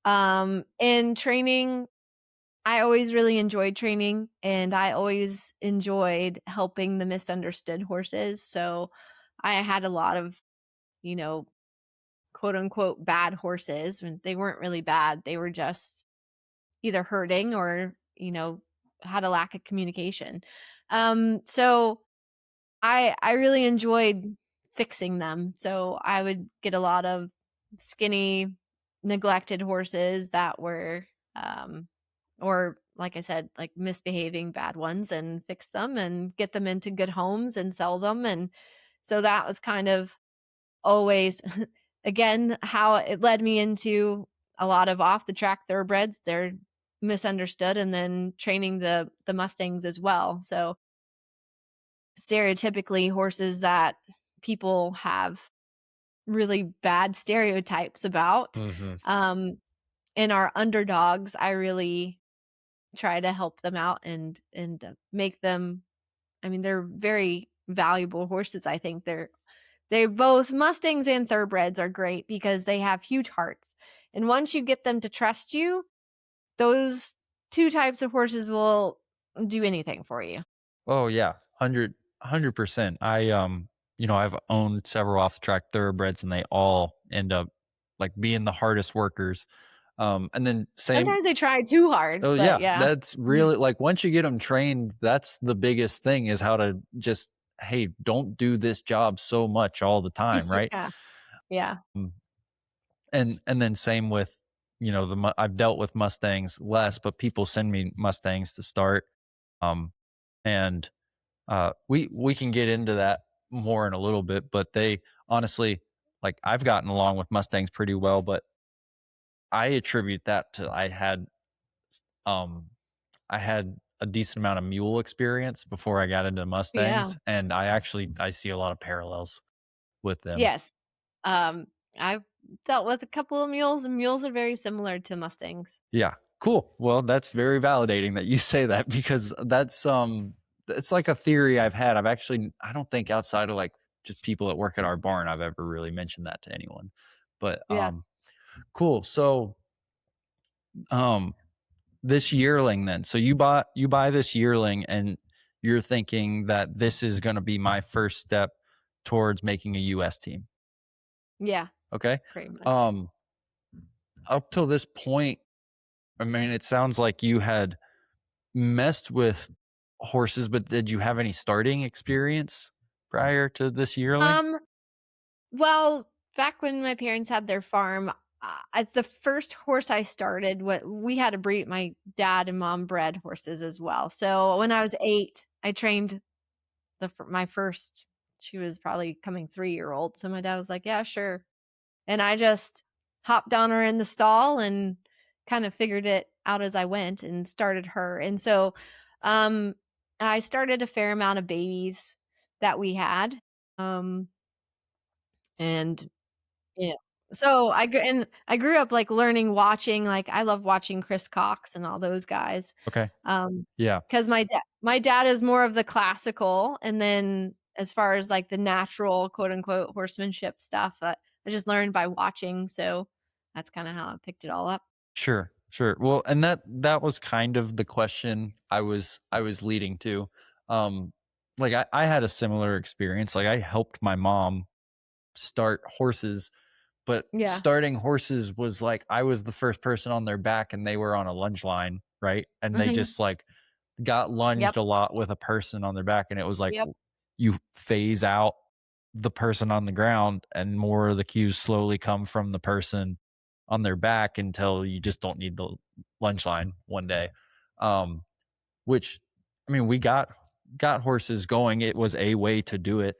In training, I always really enjoyed training and I always enjoyed helping the misunderstood horses. So I had a lot of, you know, quote unquote bad horses. And they weren't really bad. They were just either hurting or, had a lack of communication. So I really enjoyed fixing them. So I would get a lot of skinny, neglected horses that were, or like I said, like misbehaving bad ones and fix them and get them into good homes and sell them. And so that was kind of always, again, how it led me into a lot of off the track thoroughbreds. They're misunderstood and then training the Mustangs as well. So stereotypically horses that people have really bad stereotypes about. Mhm. Um, and our underdogs, I really try to help them out and make them. I mean, they're very valuable horses. I think they both Mustangs and thoroughbreds are great because they have huge hearts. And once you get them to trust you, those 2 types of horses will do anything for you. Oh yeah, 100%. I've owned several off the track thoroughbreds and they all end up like being the hardest workers. And then same. Sometimes they try too hard, Oh but yeah, yeah. that's really like once you get them trained, that's the biggest thing is how to just, hey, don't do this job so much all the time, right? Yeah, yeah, Mm, and then same with, I've dealt with Mustangs less, but people send me Mustangs to start. Um, and we can get into that more in a little bit, but they honestly, like I've gotten along with Mustangs pretty well, but I attribute that to um I had a decent amount of mule experience before I got into yeah. Mustangs, and I see a lot of parallels with them. Yes. I've dealt with a couple of mules, and mules are very similar to Mustangs. Yeah, cool. Well, that's very validating that you say that because it's like a theory I've had. I don't think outside of like just people that work at our barn I've ever really mentioned that to anyone. But Yeah. cool. So um this yearling then. So you buy this yearling and you're thinking that this is going to be my first step towards making a US team. Yeah, Okay? pretty much. Um up till this point, I mean it sounds like you had messed with horses, but did you have any starting experience prior to this yearling? Um, well, back when my parents had their farm, the first horse I started, what we had to breed, my dad and mom bred horses as well. So when I was 8, I trained my first. She was probably coming 3-year-old. So my dad was like, "Yeah, sure." And I just hopped on her in the stall and kind of figured it out as I went and started her. And so um I started a fair amount of babies that we had. Um and yeah. So I grew up like learning watching, like I love watching Chris Cox and all those guys. Okay. Um Yeah. cuz my dad is more of the classical, and then as far as like the natural quote unquote horsemanship stuff, I just learned by watching, so that's kind of how I picked it all up. Sure. Sure. Well, and that was kind of the question I was leading to. Um like I had a similar experience. Like I helped my mom start horses. But Yeah. starting horses was like I was the first person on their back and they were on a lunge line, right? And they Mhm. just like got lunged Yep. a lot with a person on their back and it was like Yep. you phase out the person on the ground and more of the cues slowly come from the person on their back until you just don't need the lunge line one day. Um which I mean we got horses going. It was a way to do it.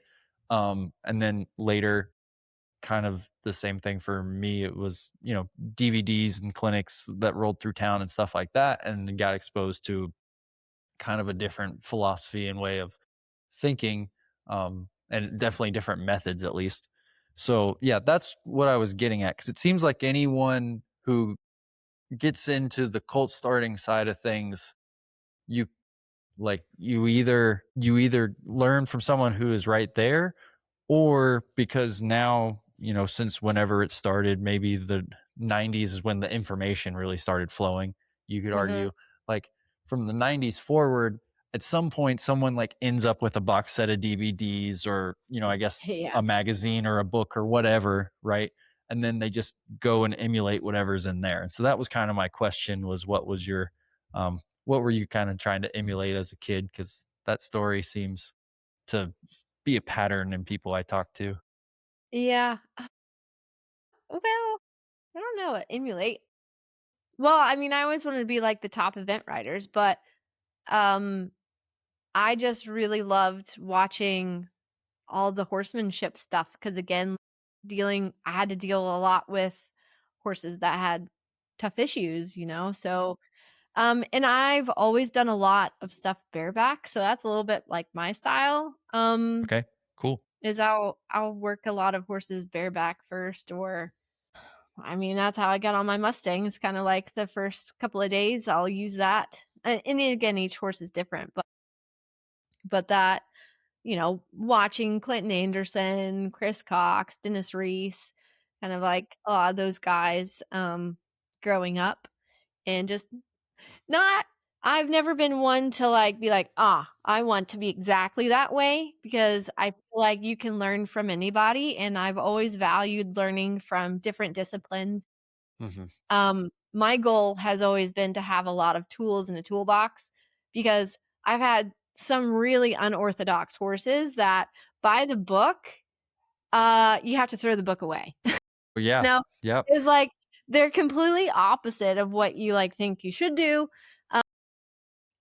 And then later kind of the same thing for me. It was, DVDs and clinics that rolled through town and stuff like that, and got exposed to kind of a different philosophy and way of thinking, and definitely different methods at least. So yeah, that's what I was getting at because it seems like anyone who gets into the cult starting side of things, you you either learn from someone who is right there or because now, since whenever it started, maybe the 90s is when the information really started flowing. You could Mhm. argue like from the 90s forward, at some point someone like ends up with a box set of DVDs or, I guess Yeah. a magazine or a book or whatever, right? And then they just go and emulate whatever's in there. And so that was kind of my question was what were you kind of trying to emulate as a kid? Because that story seems to be a pattern in people I talk to. Yeah. Well, I don't know, emulate. Well, I mean, I always wanted to be like the top event riders, but um I just really loved watching all the horsemanship stuff because again, I had to deal a lot with horses that had tough issues, So, and I've always done a lot of stuff bareback, so that's a little bit like my style. Okay, cool. is I'll work a lot of horses bareback first, or I mean, that's how I got on my Mustang. It's kind of like the first couple of days I'll use that. And again, each horse is different, but that, watching Clinton Anderson, Chris Cox, Dennis Reese, kind of like a lot of those guys growing up, and just not I've never been one to, like, be like, "Ah, I want to be exactly that way," because I feel like you can learn from anybody, and I've always valued learning from different disciplines. Hmm. My goal has always been to have a lot of tools in a toolbox, because I've had some really unorthodox horses that by the book, you have to throw the book away. Yeah. No, Yep. it's like they're completely opposite of what you, like, think you should do.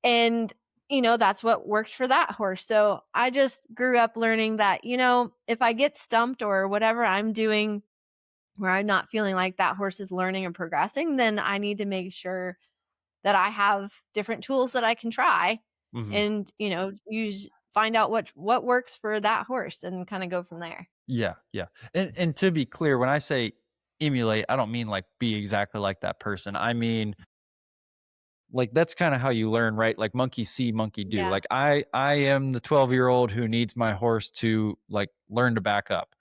And, that's what works for that horse. So I just grew up learning that, if I get stumped or whatever I'm doing where I'm not feeling like that horse is learning and progressing, then I need to make sure that I have different tools that I can try Hmm. and, find out what works for that horse and kind of go from there. Yeah. Yeah. And to be clear, when I say emulate, I don't mean like be exactly like that person. I mean, like that's kind of how you learn, right? Like monkey see, monkey do. Yeah. Like I am the 12-year-old who needs my horse to like learn to back up.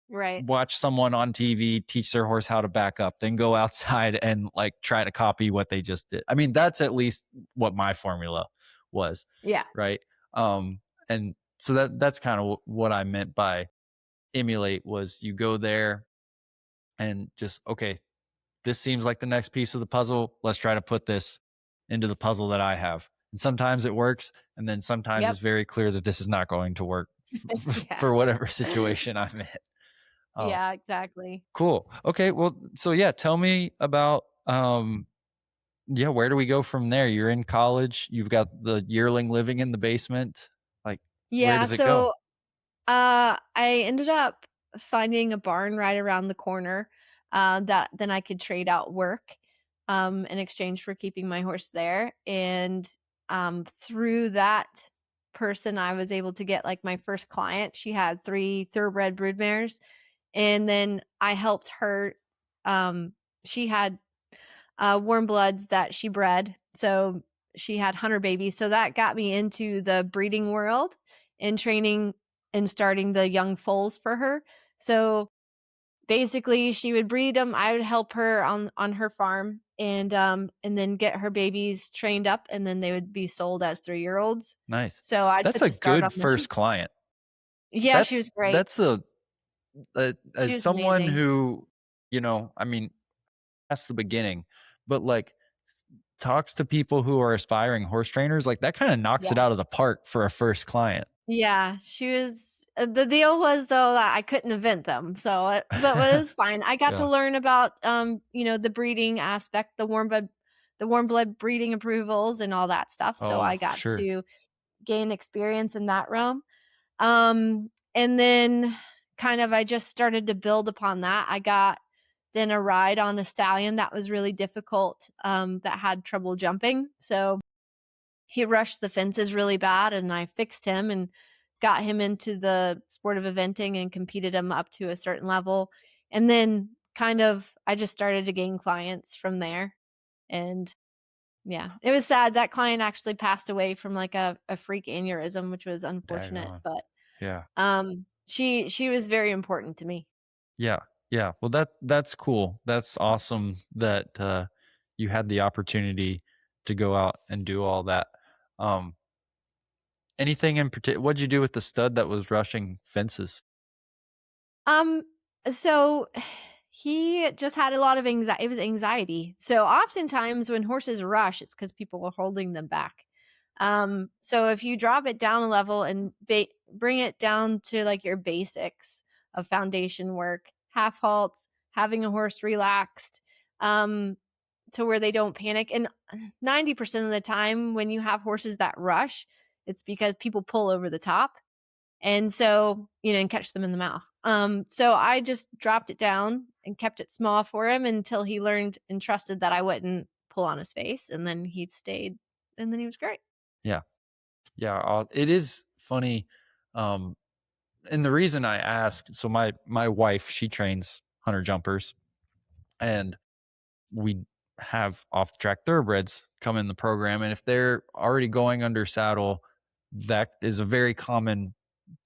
Right. Watch someone on TV teach their horse how to back up, then go outside and like try to copy what they just did. I mean, that's at least what my formula was, Yeah. right? Um, and so that's kind of what I meant by emulate was you go there and just okay, this seems like the next piece of the puzzle. Let's try to put this into the puzzle that I have. And sometimes it works, and then sometimes Yep. it's very clear that this is not going to work Yeah. for whatever situation I'm in. Oh, Yeah, exactly. cool. Okay, well, so yeah, tell me about yeah, where do we go from there? You're in college, you've got the yearling living in the basement. Like, where Yeah, does it go? so I ended up finding a barn right around the corner, that then I could trade out work, in exchange for keeping my horse there, and, through that person, I was able to get, like, my first client. She had 3 thoroughbred broodmares, and then I helped her, she had warm bloods that she bred. So she had hunter babies. So that got me into the breeding world and training and starting the young foals for her. So basically she would breed them. I would help her on her farm and then get her babies trained up, and then they would be sold as 3-year-olds. Nice. So I That's took a the start on good that. first client. Yeah, That she was great. that's a She as was someone amazing. who, I mean, that's the beginning, but like s- talks to people who are aspiring horse trainers, like that kind of knocks it Yeah. out of the park for a first client. Yeah, she was the deal was, though, that I couldn't invent them, so, but it was fine. I got to Yeah. learn about, the breeding aspect, the warm blood breeding approvals and all that stuff, so Oh, I got sure. to gain experience in that realm. And then kind of I just started to build upon that. I got then a ride on a stallion that was really difficult, that had trouble jumping, so he rushed the fences really bad, and I fixed him and got him into the sport of eventing and competed him up to a certain level. And then kind of I just started to gain clients from there. And yeah, it was sad. That client actually passed away from like a freak aneurysm, which was unfortunate, Daggone. but Yeah. she was very important to me. Yeah. Yeah. Well, that's cool. That's awesome that you had the opportunity to go out and do all that. Um, anything in particular? What'd you do with the stud that was rushing fences? Um, so he just had a lot of anxiety. It was anxiety. So oftentimes when horses rush, it's because people are holding them back. So if you drop it down a level and bring it down to like your basics of foundation work, half halts, having a horse relaxed, um, to where they don't panic. And 90% of the time when you have horses that rush, it's because people pull over the top, and so, and catch them in the mouth. So I just dropped it down and kept it small for him until he learned and trusted that I wouldn't pull on his face, and then he stayed, and then he was great. Yeah. Yeah. It is funny. Um, and the reason I asked, so my wife, she trains hunter jumpers, and we have off the track thoroughbreds come in the program. And if they're already going under saddle, that is a very common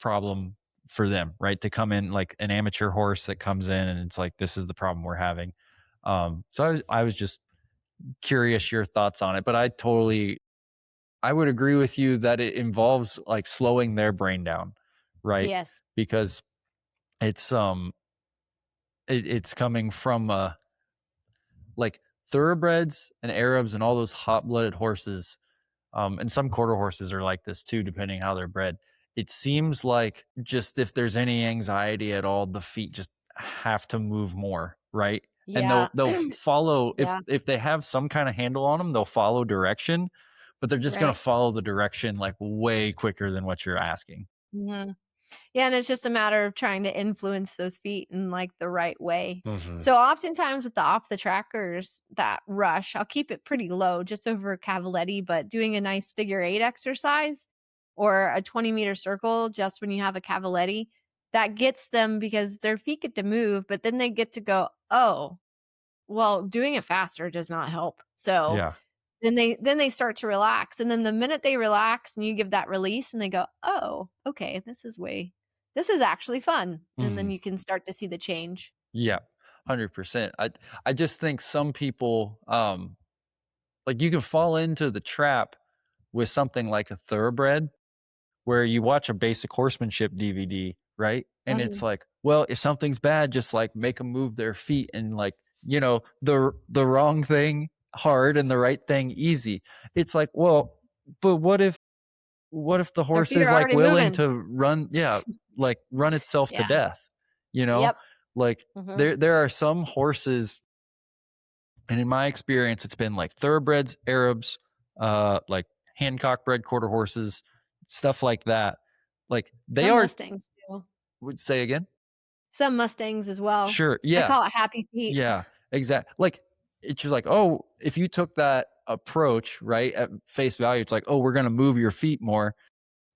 problem for them, right? To come in like an amateur horse that comes in and it's like, this is the problem we're having. So I was just curious your thoughts on it, but I would agree with you that it involves like slowing their brain down, right? Yes. Because it's it's coming from like thoroughbreds and Arabs and all those hot blooded horses, and some quarter horses are like this too, depending how they're bred. It seems like just if there's any anxiety at all, the feet just have to move more, right? And Yeah. they'll follow Yeah. if they have some kind of handle on them, they'll follow direction, but they're just gonna Right. follow the direction like way quicker than what you're asking. hmm Yeah, and it's just a matter of trying to influence those feet in, like, the right way. Mhm. So, oftentimes with the off the trackers that rush, I'll keep it pretty low, just over cavaletti, but doing a nice figure 8 exercise or a 20-meter circle just when you have a cavaletti, that gets them because their feet get to move, but then they get to go, "Oh, well, doing it faster does not help." So, Yeah. then they start to relax, and then the minute they relax and you give that release and they go, "Oh, okay, this is actually fun." And then Mhm. you can start to see the change. Yeah. 100%. I just think some people, like you can fall into the trap with something like a thoroughbred where you watch a basic horsemanship DVD, right? And it's Mhm. like, well, if something's bad, just like make them move their feet and like, the wrong thing hard and the right thing easy. It's like, well, but what if the Their horse feet are is like already willing moving. to run, yeah, like run itself to Yeah. death, you know? Yep. Like Mhm. there are some horses, and in my experience, it's been like thoroughbreds, Arabs, like Hancock bred quarter horses, stuff like that. Like they Some are, Mustangs too. would say again? Some Mustangs as well. Sure. I Yeah. call it happy feet. Yeah. Exactly. Like it's just like, oh, if you took that approach, right, at face value, it's like, oh, we're going to move your feet more.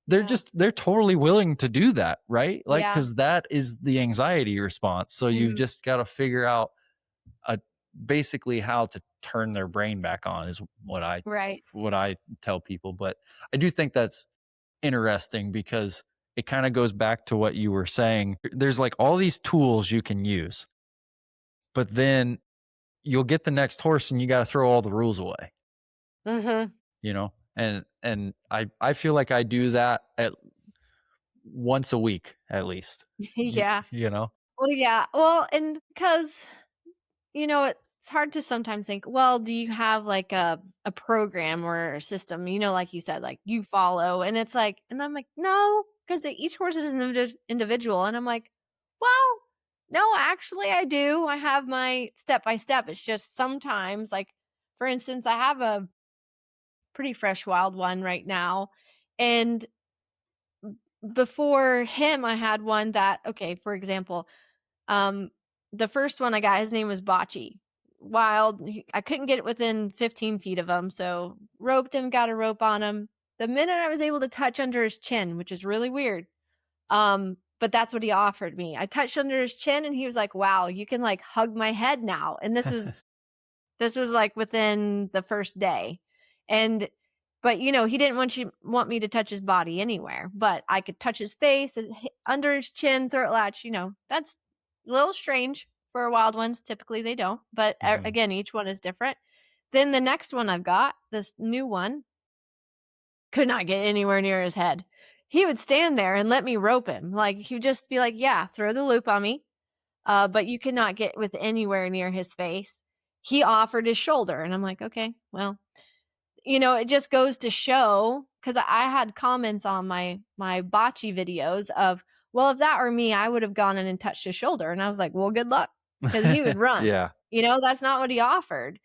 Yeah. They're totally willing to do that, right? Like, Yeah. cause that is the anxiety response. So you've Mhm. just got to figure out a basically how to turn their brain back on is Right. what I tell people. But I do think that's interesting because it kind of goes back to what you were saying. There's like all these tools you can use, but then you'll get the next horse and you got to throw all the rules away, Mhm. you know? And I feel like I do that at once a week at least. Yeah. You know? Well, yeah. Well, and because it's hard to sometimes think, well, do you have like a program or a system, like you said, like you follow, and it's like, and I'm like, no, because each horse is an individual, and I'm like, well, no, actually, I do. I have my step by step. It's just sometimes, like, for instance, I have a pretty fresh wild one right now, and before him, I had one that, okay, for example, um, the first one I got, his name was Bocce. Wild. I couldn't get it within 15 feet of him, so roped him, got a rope on him. The minute I was able to touch under his chin, which is really weird, but that's what he offered me. I touched under his chin, and he was like, "Wow, you can like hug my head now." And this was like within the first day. And but he didn't want me to touch his body anywhere, but I could touch his face, under his chin, throat latch, that's a little strange for wild ones. Typically they don't, but Mhm. again, each one is different. Then the next one I've got, this new one, could not get anywhere near his head. He would stand there and let me rope him. Like he would just be like, "Yeah, throw the loop on me." But you cannot get with anywhere near his face. He offered his shoulder, and I'm like, okay, well, it just goes to show because I had comments on my bocce videos of, well, if that were me, I would have gone in and touched his shoulder, and I was like, well, good luck because he would run. Yeah. That's not what he offered.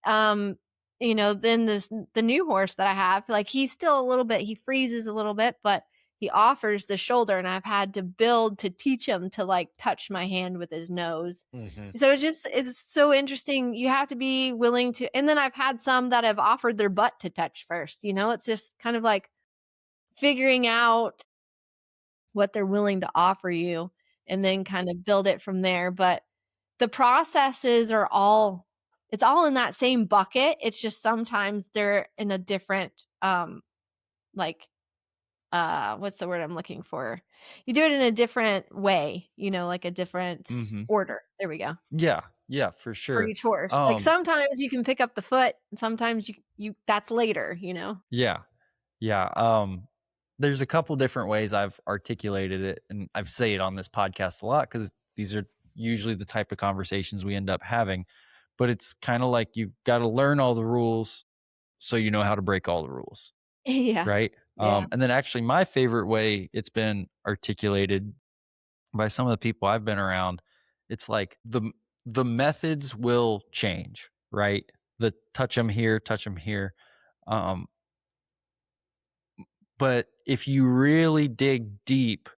Um, then the new horse that I have, like he's still a little bit, he freezes a little bit, but he offers the shoulder, and I've had to build to teach him to like touch my hand with his nose. Mhm. So it's so interesting. You have to be willing to, and then I've had some that have offered their butt to touch first. It's just kind of like figuring out what they're willing to offer you, and then kind of build it from there. But the processes are all it's all in that same bucket. It's just sometimes they're in a different like what's the word I'm looking for? You do it in a different way, like a different Mhm. order. There we go. Yeah, yeah, for For sure. each horse. Like Um, sometimes you can pick up the foot, and sometimes you that's later. yeah, yeah. There's a couple different ways I've articulated it, and I've say it on this podcast a lot because these are usually the type of conversations we end up having. But it's kind of like you've got to learn all the rules so you know how to break all the rules, Yeah. right? Yeah. And then actually, my favorite way it's been articulated by some of the people I've been around, it's like the methods will change, right? The touch them here. Um, but if you really dig deep,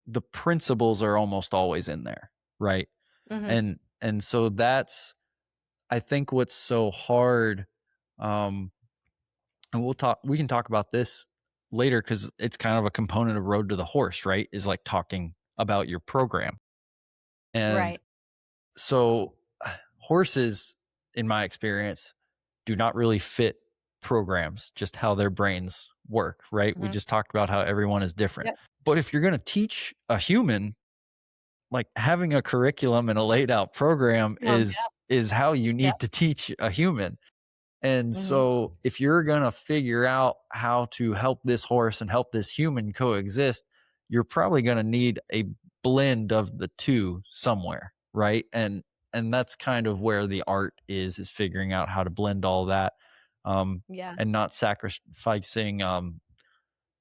the principles are almost always in there, right? Mhm. And so that's I think what's so hard. Um, and we can talk about this later because it's kind of a component of Road to the Horse, right? Is like talking about your program. And Right. so horses, in my experience, do not really fit programs, just how their brains work, right? We Mhm. just talked about how everyone is different. Yep. But if you're going to teach a human, like having a curriculum and a laid out program Yep. is how you Yep. need to teach a human. And Mhm. so if you're going to figure out how to help this horse and help this human coexist, you're probably going to need a blend of the two somewhere, right? And that's kind of where the art is figuring out how to blend all that um Yeah. and not sacrificing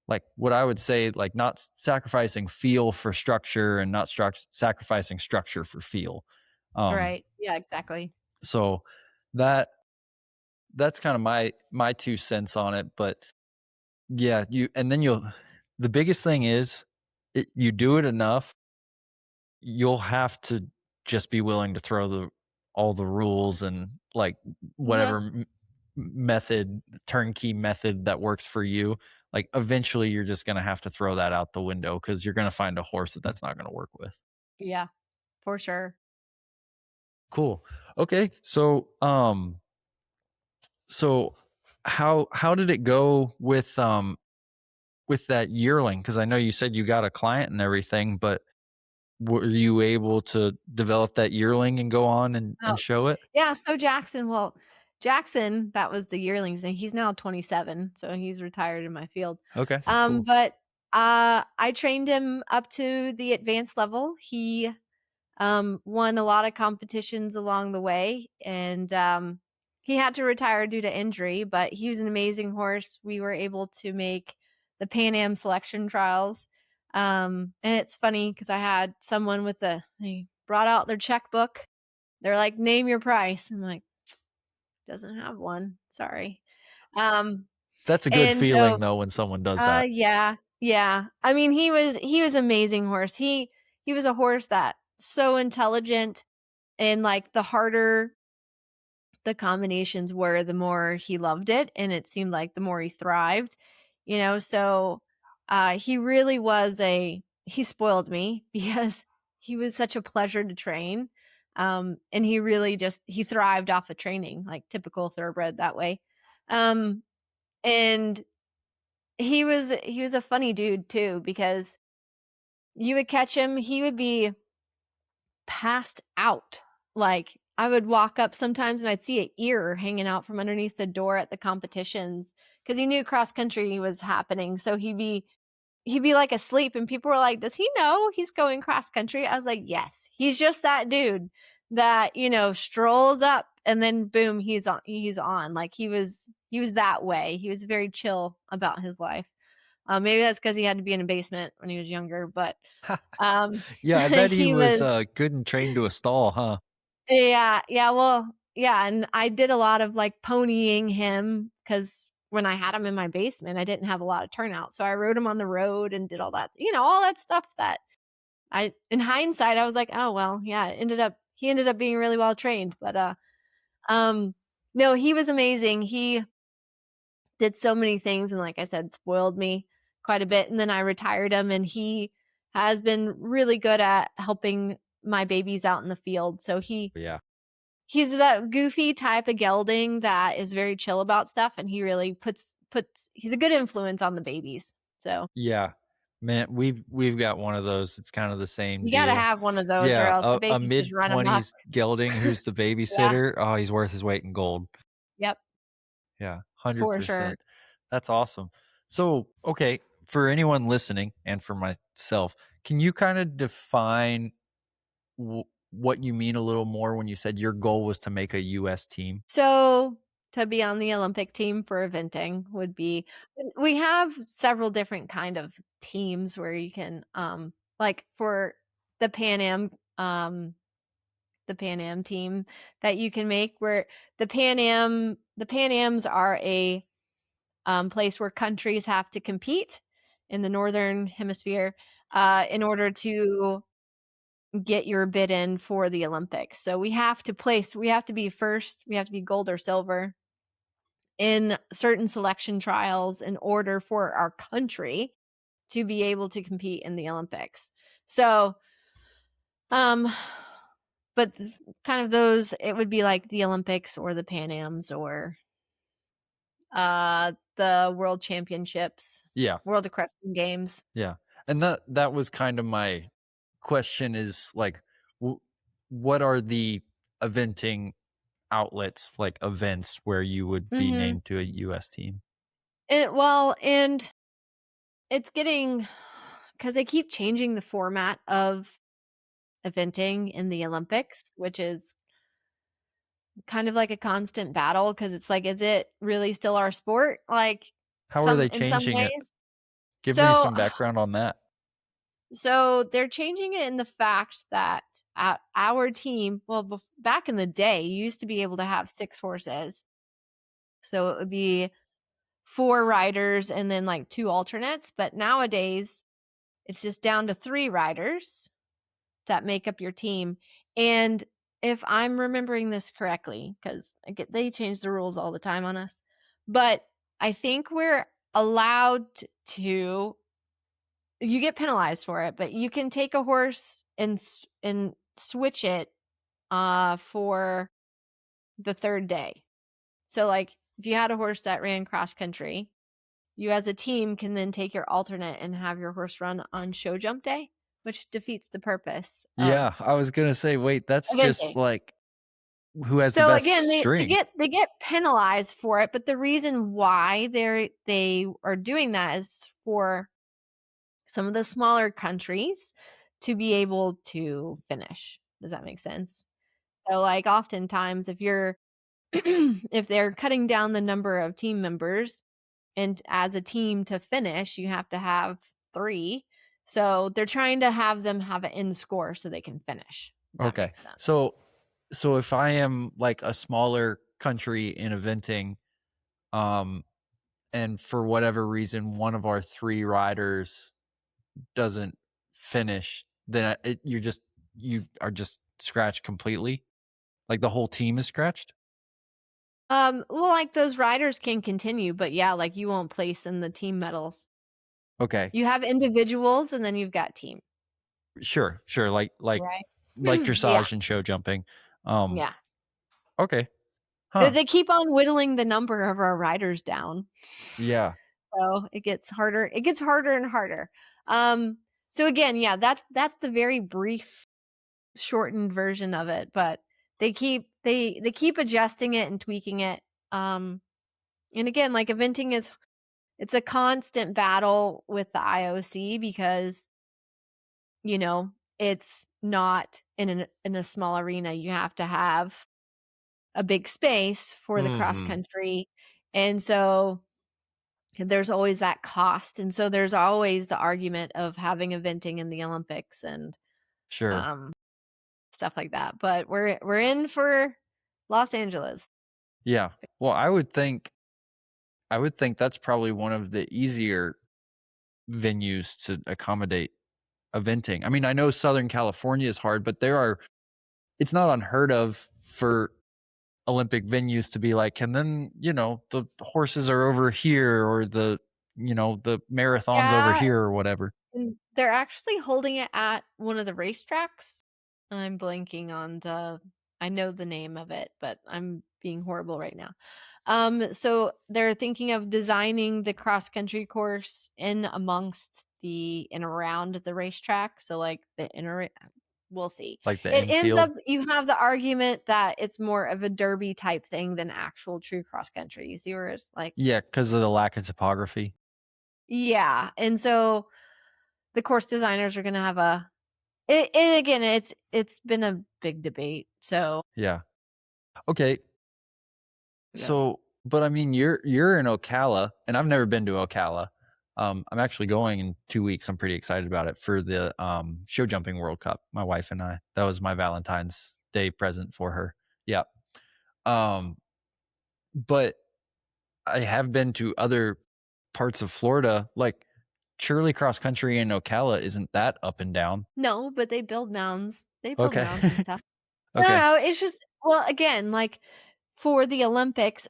like what I would say like not sacrificing feel for structure and not sacrificing structure for feel. Um Right. Yeah, exactly. so that that's kind of my 2 cents on it, but yeah, you and then you'll the biggest thing is you do it enough, you'll have to just be willing to throw the all the rules and like Yeah. whatever method, turnkey method that works for you. Like eventually you're just going to have to throw that out the window cuz you're going to find a horse that's not going to work with. Yeah, for sure. Cool. Okay. So how did it go with that yearling? Because I know you said you got a client and everything, but were you able to develop that yearling and go on and Oh, show it? yeah, so Jackson, that was the yearling's name. He's now 27, so he's retired in my field. Okay, cool. But, I trained him up to the advanced level. He won a lot of competitions along the way, and he had to retire due to injury, but he was an amazing horse. We were able to make the Pan Am selection trials. And it's funny because I had someone they brought out their checkbook. They're like, name your price. I'm like, doesn't have one. Sorry. Um, That's a good and so feeling though when someone does that. yeah, yeah. I mean, he was amazing horse. He was a horse that so intelligent, and like the harder the combinations were, the more he loved it, and it seemed like the more he thrived. So he really was he spoiled me because he was such a pleasure to train. And he really he thrived off of training, like typical thoroughbred that way. Um and he was a funny dude too, because you would catch him, he would be passed out. Like, I would walk up sometimes and I'd see an ear hanging out from underneath the door at the competitions because he knew cross country was happening. So he'd be like asleep, and people were like, "Does he know he's going cross country?" I was like, "Yes, he's just that dude that strolls up and then boom, he's on. He's on. Like he was that way. He was very chill about his life. Maybe that's because he had to be in a basement when he was younger, but Yeah, I bet he he was was good and trained to a stall, huh? yeah, yeah, well, yeah, and I did a lot of, like, ponying him because when I had him in my basement, I didn't have a lot of turnout, so I rode him on the road and did all that stuff that in hindsight, I was like, "Oh, well, yeah, he ended up being really well trained," but, um, no, he was amazing. He did so many things and, like I said, spoiled me. quite a bit, and then I retired him, and he has been really good at helping my babies out in the field. So Yeah. he's that goofy type of gelding that is very chill about stuff, and he really puts he's a good influence on the babies. So Yeah. Man, we've got one of those. It's kind of the same you gotta deal. have one of those or Yeah, else the a babies just run amok. mid-20s gelding who's the Yeah. babysitter, oh, he's worth his weight in gold. Yep. Yeah, For sure. 100%. That's awesome. So, okay, for anyone listening and for myself, can you kinda define what you mean a little more when you said your goal was to make a US team? So, to be on the Olympic team for eventing would be we have several different kind of teams where you can, like for the Pan Am, the Pan Am team that you can make where the Pan Ams are a, place where countries have to compete in the Northern Hemisphere, in order to get your bid in for the Olympics. So we have to be first, we have to be gold or silver in certain selection trials in order for our country to be able to compete in the Olympics. So, um, but kind of those, it would be like the Olympics or the Pan Ams or the World Championships, Yeah, World Equestrian Games. yeah, and that was kind of my question is, like, w what are the eventing outlets, like events where you would be Mhm. named to a US team? And it's getting because they keep changing the format of eventing in the Olympics, which is kind of like a constant battle because it's like, is it really still our sport? Like How are they in some changing it? ways. Give me So some background on that. so they're changing it in the fact that our team, well, back in the day, you used to be able to have 6 horses. So it would be 4 riders and then like 2 alternates. But nowadays, it's just down to 3 riders that make up your team. And if I'm remembering this correctly, because they change the rules all the time on us, but I think we're allowed to. You get penalized for it, but you can take a horse and switch it for the 3rd day. So like if you had a horse that ran cross country, you as a team can then take your alternate and have your horse run on show jump day, which defeats the purpose of Yeah, I was gonna say, wait, that's just eventing. like who has the So best again, string. they get penalized for it, but the reason why they are doing that is for some of the smaller countries to be able to finish. Does that make sense? So, like, oftentimes, if you're if they're cutting down the number of team members, and as a team to finish, you have to have 3. So, they're trying to have them have an end score so they can finish, if that Okay. makes sense. So if I am like a smaller country in eventing, um, and for whatever reason one of our 3 riders doesn't finish, then you are just scratched completely? Like the whole team is scratched? Well, like, those riders can continue, but yeah, like, you won't place in the team medals. Okay. You have individuals and then you've got team, Sure, sure, right? like Yeah, dressage and show jumping. Um, yeah. okay. They Huh. they keep on whittling the number of our riders down, Yeah. so it gets harder and harder. So again, yeah, that's the very brief, shortened version of it, but they keep adjusting it and tweaking it. And again, like, eventing is it's a constant battle with the IOC because, you know, it's not in a small arena. You have to have a big space for the cross Mhm. country, and so there's always that cost, and so there's always the argument of having eventing in the Olympics and, Sure. um, stuff like that, but we're in for Los Angeles. Yeah. Well, I would think that's probably one of the easier venues to accommodate eventing. I mean, I know Southern California is hard, but it's not unheard of for Olympic venues to be like, and then, the horses are over here or the marathons over Yeah, here or whatever. and they're actually holding it at one of the racetracks. I'm blanking on I know the name of it, but I'm being horrible right now. So they're thinking of designing the cross country course in amongst the and around the racetrack. So like the inner we'll see. Like the It ends up infield. you have the argument that it's more of a derby type thing than actual true cross country. You see where it's like Yeah, because of the lack of topography. yeah. And so the course designers are gonna have it again, it's been a big debate. So Yeah. Okay. yes. So, but I mean, you're in Ocala, and I've never been to Ocala. I'm actually going in 2 weeks. I'm pretty excited about it for the show jumping World Cup. My wife and I. That was my Valentine's Day present for her. Yeah. Um, but I have been to other parts of Florida, like surely cross country in Ocala isn't that up and down. No, but they build mounds. They build Okay. mounds and stuff. No, Okay. no, it's just well, again, like, for the Olympics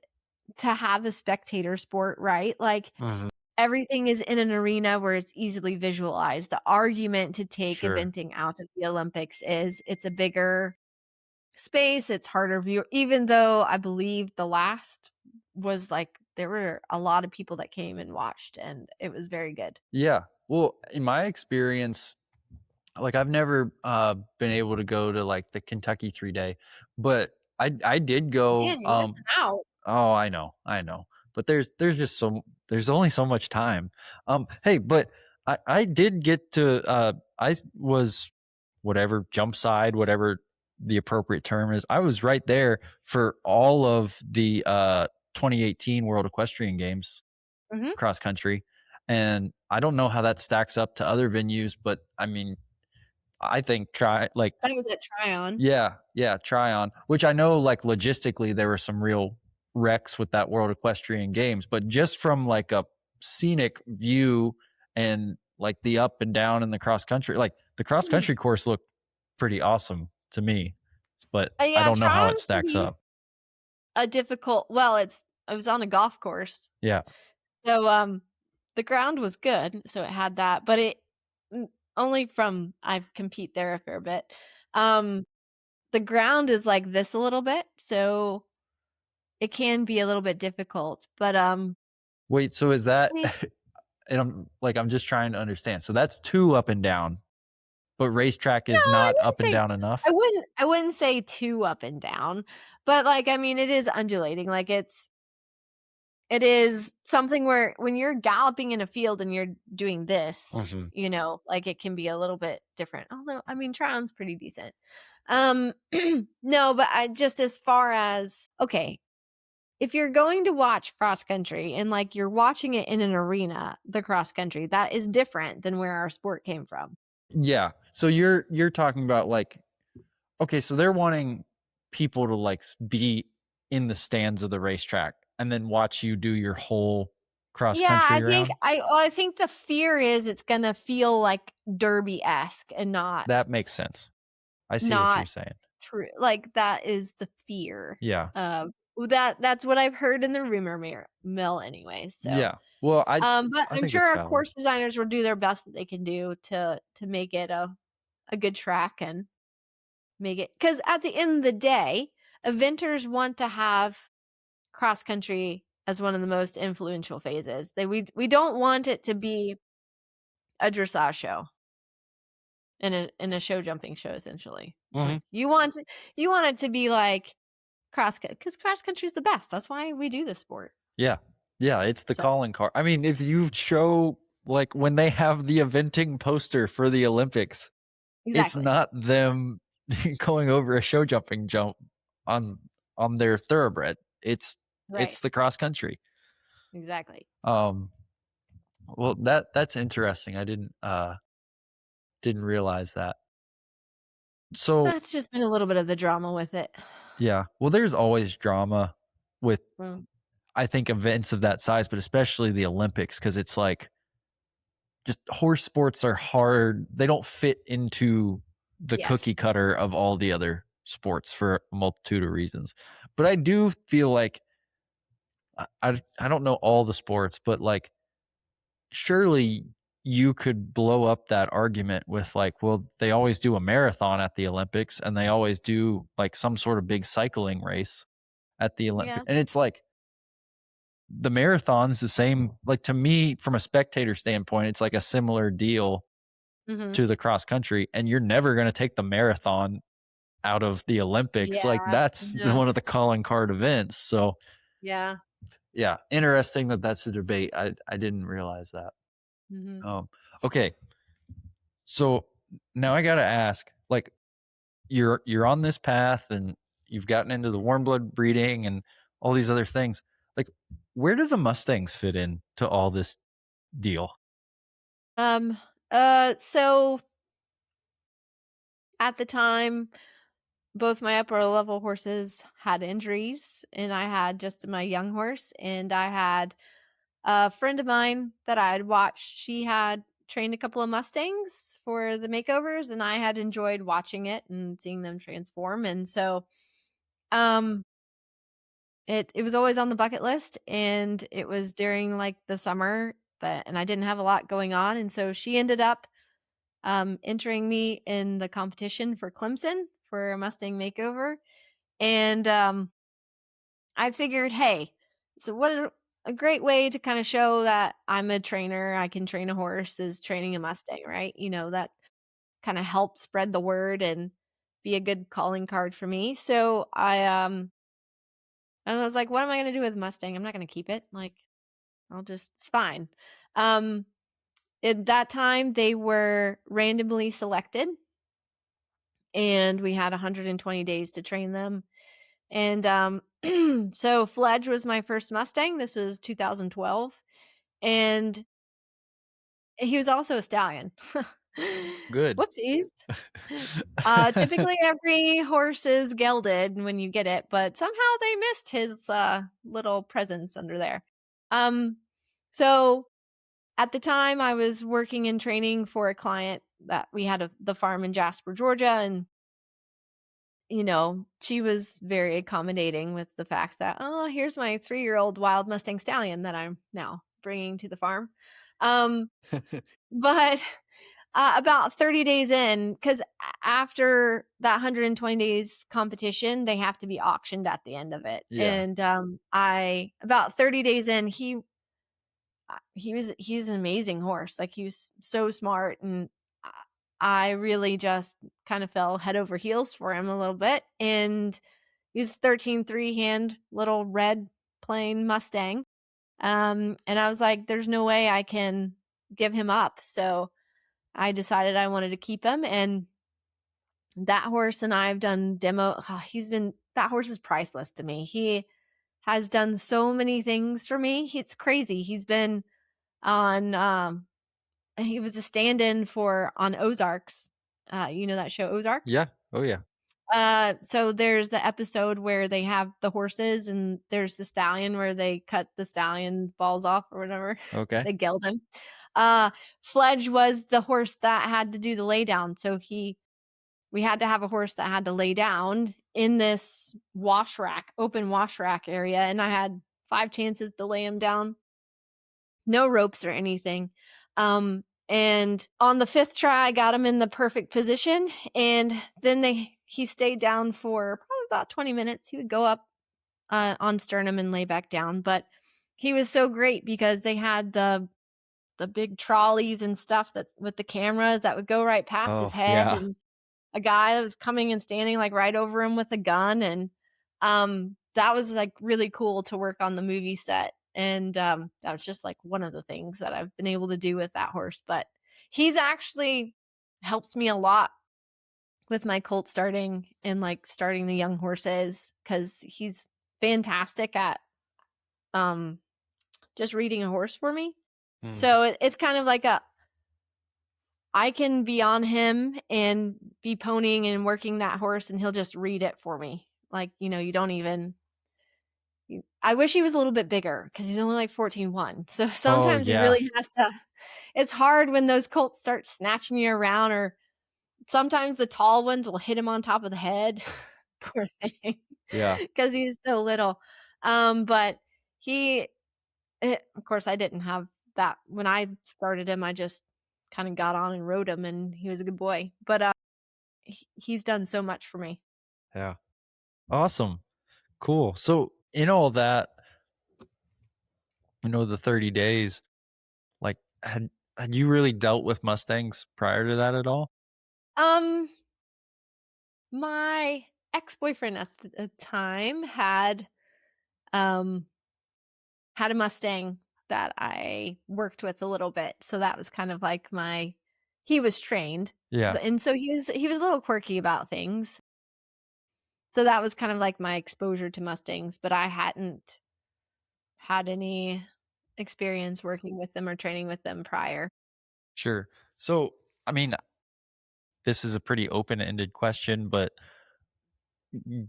to have a spectator sport, right? Like, Mhm. everything is in an arena where it's easily visualized. The argument to take Sure. eventing out of the Olympics is it's a bigger space, it's harder view even though I believe the last was, like there were a lot of people that came and watched, and it was very good. Yeah. Well, in my experience, like I've never been able to go to like the Kentucky 3 day, but I did go Man, you're missing out. oh, I know. But there's only so much time. Hey, but I did get to was whatever jump side, whatever the appropriate term is. I was right there for all of the 2018 World Equestrian Games Mhm. cross country. And I don't know how that stacks up to other venues, but I mean, I think That was at Tryon. yeah, try on, which I know like logistically there were some real wrecks with that World Equestrian Games, but just from like a scenic view and like the up and down in the cross country, like the cross country course looked pretty awesome to me, but I Yeah, don't know how it Tryon can stacks be up. a difficult well, I was on a golf course. Yeah. So, the ground was good, so it had that, but only from I compete there a fair bit. Um, the ground is like this a little bit, so it can be a little bit difficult, but, Wait, so is that eh, and I'm just trying to understand. So that's two up and down, but racetrack no, is not up and down enough? I wouldn't say too up and down, but, like, I mean, it is undulating, like, it is something where when you're galloping in a field and you're doing this, Mhm. like, it can be a little bit different, although, I mean, Tron's pretty decent. No, but I just as far as okay, if you're going to watch cross country and, like, you're watching it in an arena, the cross country, that is different than where our sport came from. Yeah. So you're talking about like okay, so they're wanting people to like be in the stands of the racetrack and then watch you do your whole cross Yeah, country round. I think the fear is it's gonna feel like derby-esque and That makes sense. I see what you're not saying. true. Like, that is the fear Yeah. of that's what I've heard in the rumor mill anyway, so, Yeah. Well, but I I'm think sure it's our valid. course designers will do their best that they can do to make it a good track and make it because at the end of the day, eventers want to have cross country as one of the most influential phases. We don't want it to be a dressage show in a show jumping show, essentially. Mhm. Like, you want it to be like because cross country is the best. That's why we do this sport. Yeah. Yeah, it's the So calling card. I mean, if you show like when they have the eventing poster for the Olympics, it's exactly. not them going over a show jumping jump on their thoroughbred. Right. It's the cross country. Exactly. Um, well, that's interesting. I didn't realize that. So That's just been a little bit of the drama with it. yeah, well, there's always drama with Mm, I think events of that size, but especially the Olympics because it's like just horse sports are hard. They don't fit into the cookie yes. cutter of all the other sports for a multitude of reasons. But I do feel like I don't know all the sports, but like surely you could blow up that argument with like, well, they always do a marathon at the Olympics and they always do like some sort of big cycling race at the Olympic. Yeah. And it's like the marathon's the same. Like to me, from a spectator standpoint, it's like a similar deal Mhm. to the cross country. And you're never going to take the marathon out of the Olympics. Like Yeah. that's No. one of the calling card events. So Yeah. yeah, interesting that that's a debate. I didn't realize that. Mhm. Okay, so now I got to ask, like, you're on this path and you've gotten into the warm blood breeding and all these other things. Like, where do the Mustangs fit in to all this deal? Um, so at the time, both my upper level horses had injuries, and I had just my young horse, and I had a friend of mine that I had watched. She had trained a couple of Mustangs for the makeovers, and I had enjoyed watching it and seeing them transform. And so, um, it was always on the bucket list, and it was during like the summer that, and I didn't have a lot going on, and so she ended up entering me in the competition for Clemson for a Mustang makeover. And I figured, hey, so what is a great way to kind of show that I'm a trainer, I can train a horse is training a Mustang, right? That kind of helped spread the word and be a good calling card for me. So I was like, what am I going to do with Mustang? I'm not going to keep it. Like, it's fine. Um, at that time, they were randomly selected, and we had 120 days to train them. And so Fledge was my first Mustang. This was 2012, and he was also a stallion. Good. Whoopsies. Typically every horse is gelded when you get it, but somehow they missed his little presence under there. Um, so at the time I was working in training for a client that we had the farm in Jasper, Georgia, and she was very accommodating with the fact that, oh, here's my 3-year-old wild Mustang stallion that I'm now bringing to the farm. Um, but about 30 days in, because after that 120 days competition, they have to be auctioned at the end of it. Yeah. And about 30 days in, he's an amazing horse. Like he was so smart, and I I really just kind of fell head over heels for him a little bit. And he's 13 3-hand little red plain Mustang. And I was like, there's no way I can give him up. So I decided I wanted to keep him. And that horse and I have done demo. That horse is priceless to me. He has done so many things for me. It's crazy. He's been on he was a stand-in for on Ozarks. You know that show Ozark? Yeah. Oh yeah. So there's the episode where they have the horses, and there's the stallion where they cut the stallion balls off or whatever. Okay. They geld him. Uh Fledge was the horse that had to do the lay down. So we had to have a horse that had to lay down in this open wash rack area, and I had 5 chances to lay him down. No ropes or anything. And on the 5th try, I got him in the perfect position, and then he stayed down for probably about 20 minutes. He would go up on sternum and lay back down, but he was so great because they had the big trolleys and stuff that with the cameras that would go right past his Oh head, yeah. and a guy that was coming and standing like right over him with a gun. And that was like really cool to work on the movie set. And that was just like one of the things that I've been able to do with that horse. But he's actually helps me a lot with my colt starting and like starting the young horses, because he's fantastic at um just reading a horse for me. Mm. So it's kind of like I can be on him and be ponying and working that horse, and he'll just read it for me. Like, you don't even I wish he was a little bit bigger because he's only like 14'1". So Oh sometimes he yeah. really has to it's hard when those colts start snatching you around, or sometimes the tall ones will hit him on top of the head. Poor thing. Yeah. Because he's so little. But of course, I didn't have that when I started him, I just kind of got on and rode him, and he was a good boy. But he's done so much for me. Yeah. Awesome. Cool. So in all that, the 30 days, like had you really dealt with Mustangs prior to that at all? Um, my ex-boyfriend at the time um had a Mustang that I worked with a little bit. So that was kind of like my he was trained, Yeah. but and so he was a little quirky about things. So that was kind of like my exposure to Mustangs, but I hadn't had any experience working with them or training with them prior. Sure. So, I mean, this is a pretty open-ended question, but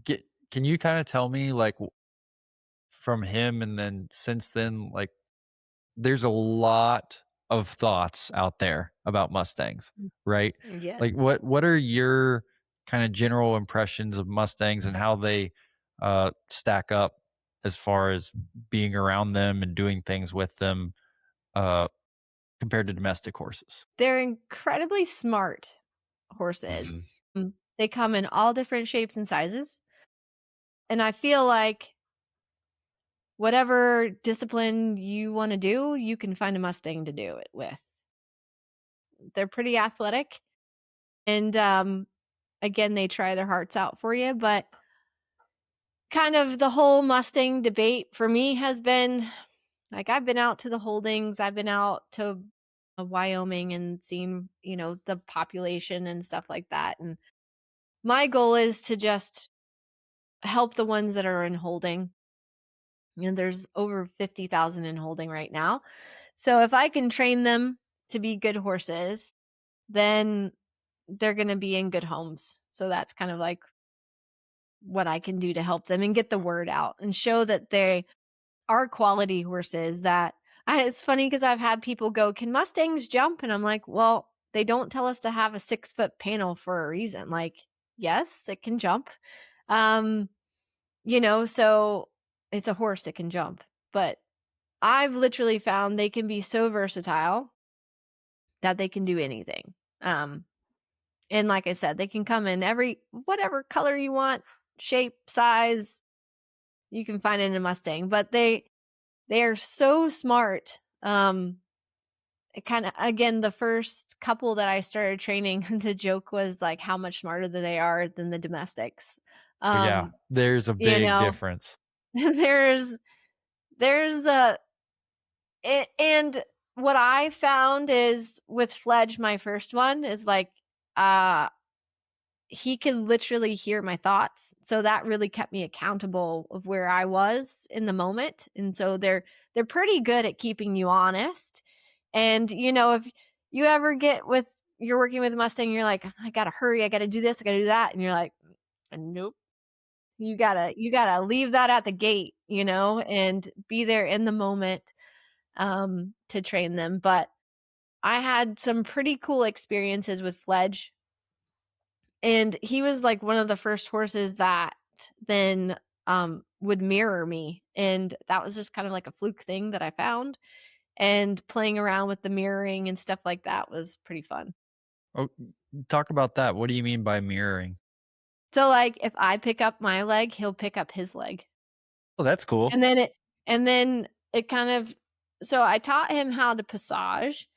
get can you kind of tell me like from him and then since then, like there's a lot of thoughts out there about Mustangs, Mm. right? Yes. Like what are your kind of general impressions of Mustangs and how they stack up as far as being around them and doing things with them uh compared to domestic horses? They're incredibly smart horses. Mhm. They come in all different shapes and sizes. And I feel like whatever discipline you want to do, you can find a Mustang to do it with. They're pretty athletic. And again, they try their hearts out for you. But kind of the whole Mustang debate for me has been like I've been out to the holdings, I've been out to Wyoming and seen, the population and stuff like that. And my goal is to just help the ones that are in holding. There's over 50,000 in holding right now. So if I can train them to be good horses, then they're going to be in good homes. So that's kind of like what I can do to help them and get the word out and show that they are quality horses that it's funny because I've had people go, "Can Mustangs jump?" And I'm like, "Well, they don't tell us to have a 6-foot panel for a reason." Like, yes, it can jump. Um, so it's a horse that can jump. But I've literally found they can be so versatile that they can do anything. Um, and like I said, they can come in every whatever color you want, shape, size, you can find it in a Mustang. But they are so smart. It kind of again, the first couple that I started training, the joke was like how much smarter they are than the domestics. Oh, yeah, Um, there's a you big know, difference. there's there's a it, and what I found is with Fledge, my first one, is like uh he can literally hear my thoughts. So that really kept me accountable of where I was in the moment. And so they're pretty good at keeping you honest. And if you ever get with you're working with a Mustang, you're like, I gotta hurry, I gotta do this, I gotta do that. And you're like, nope. You gotta leave that at the gate, and be there in the moment to train them. But I had some pretty cool experiences with Fledge, and he was like one of the first horses that then would mirror me, and that was just kind of like a fluke thing that I found, and playing around with the mirroring and stuff like that was pretty fun. Oh, talk about that. What do you mean by mirroring? So like if I pick up my leg, he'll pick up his leg. Oh, that's cool. And then it kind of so I taught him how to passage,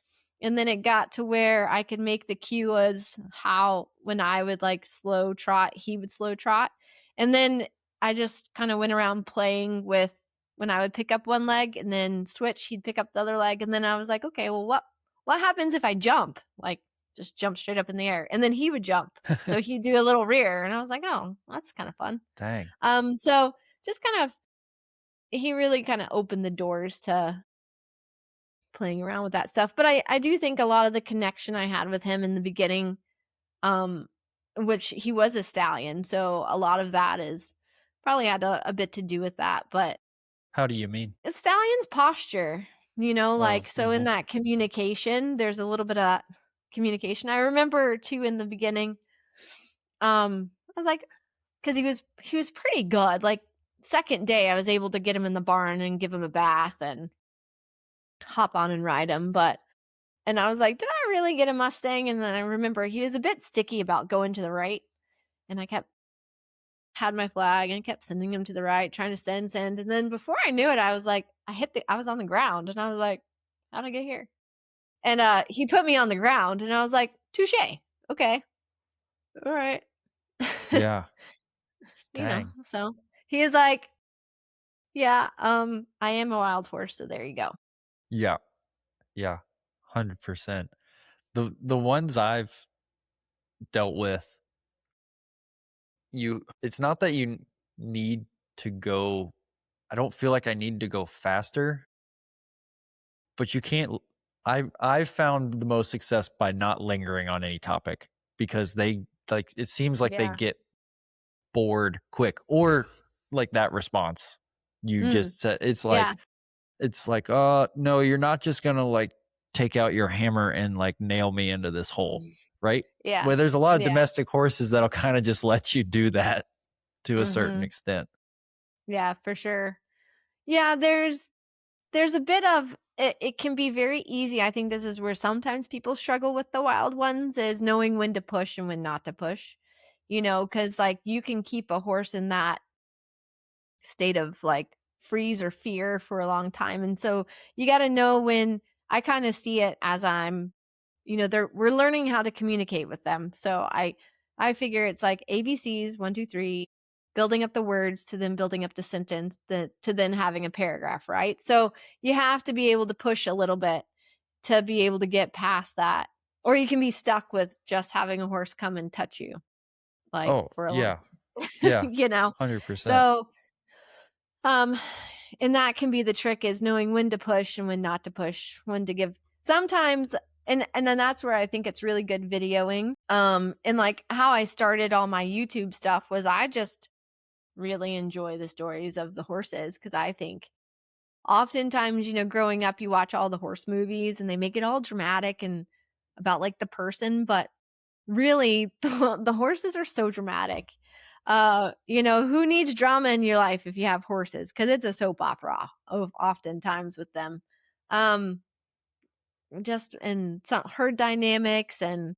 and then it got to where I could make the cue as how when I would like slow trot, he would slow trot. And then I just kind of went around playing with when I would pick up one leg and then switch, he'd pick up the other leg. And then I was like, okay, well what happens if I jump? Like just jump straight up in the air. And then he would jump. So he'd do a little rear. And I was like, oh, that's kind of fun. Dang. So just kind of he really kinda opened the doors to playing around with that stuff, but I do think a lot of the connection I had with him in the beginning, um, which he was a stallion, so a lot of that is probably had a bit to do with that, but How do you mean? a stallion's posture, Oh, like, so in mhm. that communication, there's a little bit of that communication. I remember too in the beginning, I was like 'cause he was pretty good, like, 2nd day, I was able to get him in the barn and give him a bath, and hop on and ride him, but and I was like, "Did I really get a Mustang?" And then I remember he was a bit sticky about going to the right, and I kept had my flag and kept sending him to the right, trying to send, and then before I knew it, I was like, I was on the ground, and I was like, "How'd I get here?" And, he put me on the ground, and I was like, "Touche. Okay. Alright." Yeah. You know, Dang. so he is like, "Yeah, I am a wild horse, so there you go." Yeah. Yeah. 100%. The ones I've dealt with, it's not that you need to go. I don't feel like I need to go faster, but you can't I've found the most success by not lingering on any topic because they like it seems like they Yeah. get bored quick or like that response you Mm, just said. yeah, It's like, no, you're not just gonna like take out your hammer and like nail me into this hole, right? yeah, Where there's a lot of yeah, domestic horses that'll kind of just let you do that to a certain mhm, extent. yeah, for sure. Yeah, there's a bit of it can be very easy. I think this is where sometimes people struggle with the wild ones is knowing when to push and when not to push. Because like, you can keep a horse in that state of like freeze or fear for a long time. And so you got to know when I kind of see it as we're learning how to communicate with them. So I figure it's like ABCs, 1, 2, 3, building up the words to then building up the sentence to then having a paragraph, right? So you have to be able to push a little bit to be able to get past that. Or you can be stuck with just having a horse come and touch you like Oh, for a long yeah. Yeah. you know. 100%. So um, and that can be the trick is knowing when to push and when not to push, when to give sometimes and then that's where I think it's really good videoing. And like how I started all my YouTube stuff was I just really enjoy the stories of the horses because I think oftentimes, growing up you watch all the horse movies and they make it all dramatic and about like the person, but really, the horses are so dramatic. Who needs drama in your life if you have horses? Because it's a soap opera of oftentimes with them. Um, just and some herd dynamics and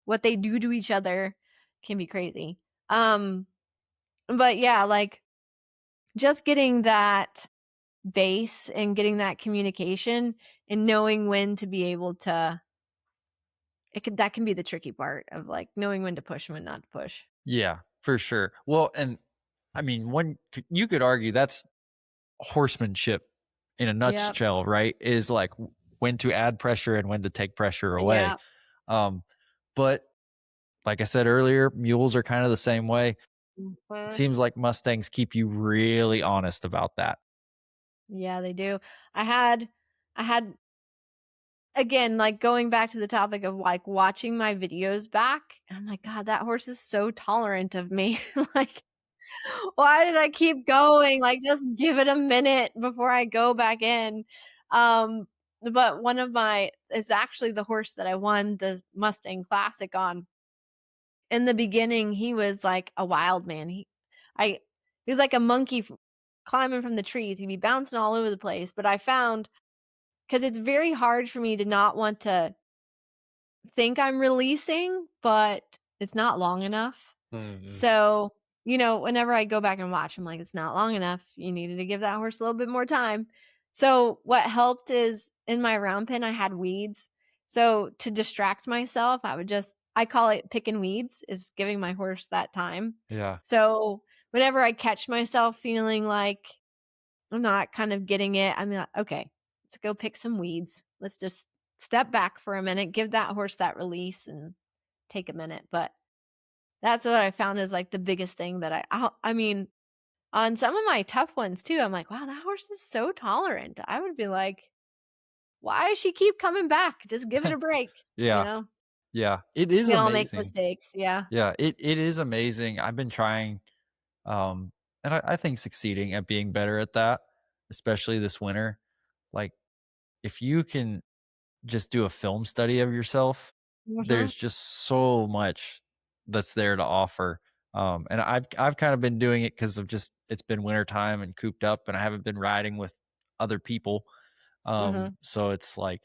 what they do to each other can be crazy. Um, but yeah, like just getting that base and getting that communication and knowing when to be able to that can be the tricky part of like knowing when to push and when not to push. Yeah, for sure. Well, and I mean, you could argue that's horsemanship in a Yep. nutshell, right? Is like when to add pressure and when to take pressure away. Yeah. Um, but like I said earlier, mules are kind of the same way. It Mhm. seems like Mustangs keep you really honest about that. Yeah, they do. I had again, like going back to the topic of like watching my videos back, and I'm like, God, that horse is so tolerant of me. Like, why did I keep going? Like, just give it a minute before I go back in. Um, but one of my is actually the horse that I won the Mustang Classic on. In the beginning, he was like a wild man. I he was like a monkey climbing from the trees. He'd be bouncing all over the place. But I found because it's very hard for me to not want to think I'm releasing, but it's not long enough. Mhm. So, whenever I go back and watch, I'm like, it's not long enough. You needed to give that horse a little bit more time. So, what helped is in my round pen, I had weeds. So, to distract myself, I call it picking weeds, is giving my horse that time. Yeah. So, whenever I catch myself feeling like I'm not kind of getting it, I'm like, okay, let's go pick some weeds. Let's just step back for a minute, give that horse that release and take a minute. But that's what I found is like the biggest thing that I mean, on some of my tough ones too, I'm like, wow, that horse is so tolerant. I would be like, why does she keep coming back? Just give it a break, you Yeah. know? Yeah. It is We all make amazing. mistakes. Yeah. Yeah. It is amazing. I've been trying, um, and I think succeeding at being better at that, especially this winter. Like, if you can just do a film study of yourself, Hmm. there's just so much that's there to offer. And I've kind of been doing it because of just it's been wintertime and cooped up, and I haven't been riding with other people. Mhm. So it's like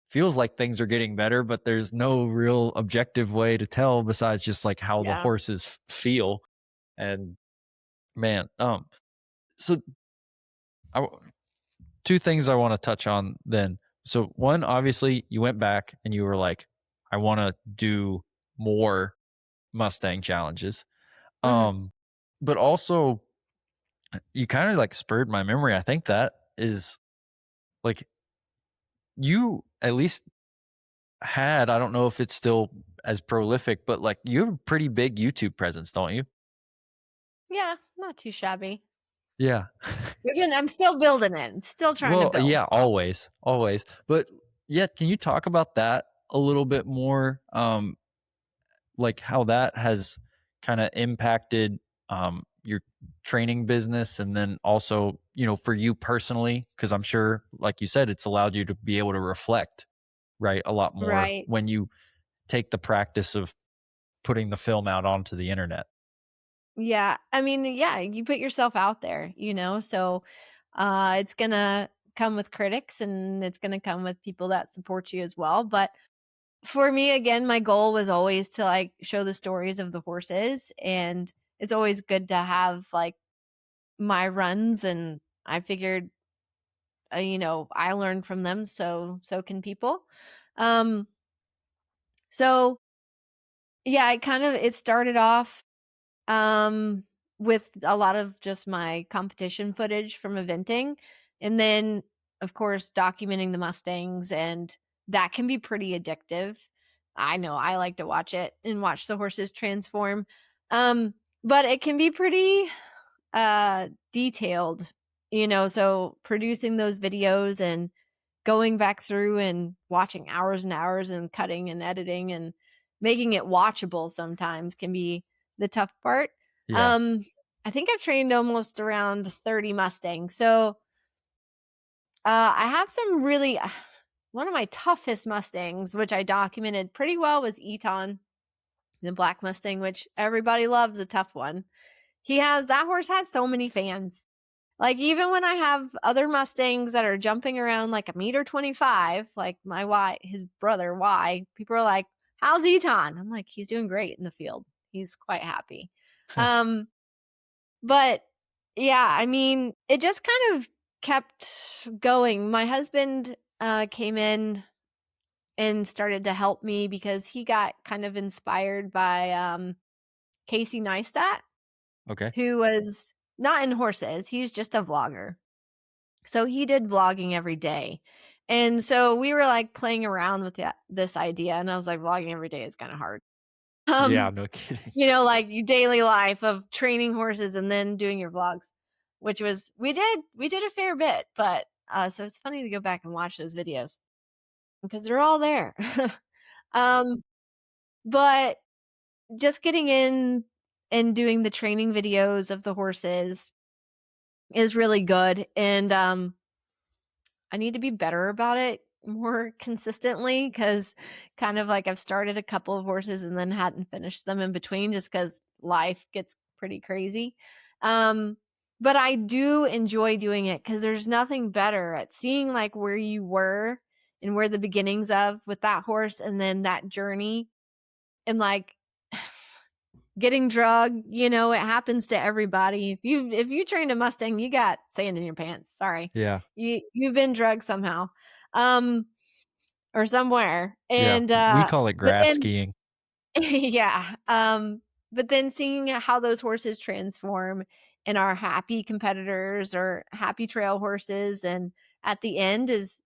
feels like things are getting better, but there's no real objective way to tell besides just like how the Yeah. horses feel. And man, so I, two things I want to touch on then. So one, obviously, you went back and you were like, I want to do more Mustang challenges. Mhm. Um, but also you kind of like spurred my memory. I think that is like you at least had, I don't know if it's still as prolific, but like you have a pretty big YouTube presence, don't you? Yeah, not too shabby. Yeah. I'm still building it. Still trying to Well, build. yeah, always, always. But yeah, can you talk about that a little bit more? Like how that has kind of impacted your training business, and then also, for you personally, because I'm sure, like you said, it's allowed you to be able to reflect, right, a lot more Right. when you take the practice of putting the film out onto the internet. Yeah. I mean, yeah, you put yourself out there, so it's gonna come with critics and it's gonna come with people that support you as well. But for me, again, my goal was always to like show the stories of the horses, and it's always good to have like my runs, and I figured I learned from them, so can people. Um so yeah, it started off um with a lot of just my competition footage from eventing, and then of course documenting the Mustangs, and that can be pretty addictive. I know I like to watch it and watch the horses transform. Um but it can be pretty detailed, so producing those videos and going back through and watching hours and hours and cutting and editing and making it watchable sometimes can be the tough part. Yeah. Um, I think I've trained almost around 30 Mustangs. So I have some really, one of my toughest Mustangs, which I documented pretty well, was Eton, the black Mustang, which everybody loves, a tough one. That horse has so many fans. Like, even when I have other Mustangs that are jumping around like a meter 25, like his brother Y, people are like, "How's Eton?" I'm like, "He's doing great in the field. He's quite happy." Um, but yeah, I mean, it just kind of kept going. My husband came in and started to help me because he got kind of inspired by Casey Neistat, Okay. who was not in horses. He's just a vlogger. So he did vlogging every day. And so we were like playing around with this idea. And I was like, vlogging every day is kind of hard. Yeah, Um, no kidding. like your daily life of training horses and then doing your vlogs, which was, we did a fair bit. But so it's funny to go back and watch those videos because they're all there. um, but just getting in and doing the training videos of the horses is really good. And I need to be better about it more consistently, because kind of like I've started a couple of horses and then hadn't finished them in between just because life gets pretty crazy. Um, but I do enjoy doing it because there's nothing better at seeing like where you were and where the beginnings of with that horse and then that journey, and like getting drugged, it happens to everybody. If you trained a Mustang, you got sand in your pants. Sorry. Yeah. You've been drugged somehow. Um or somewhere. Yeah. And We call it but grass then skiing. yeah. But then seeing how those horses transform and are happy competitors or happy trail horses, and at the end is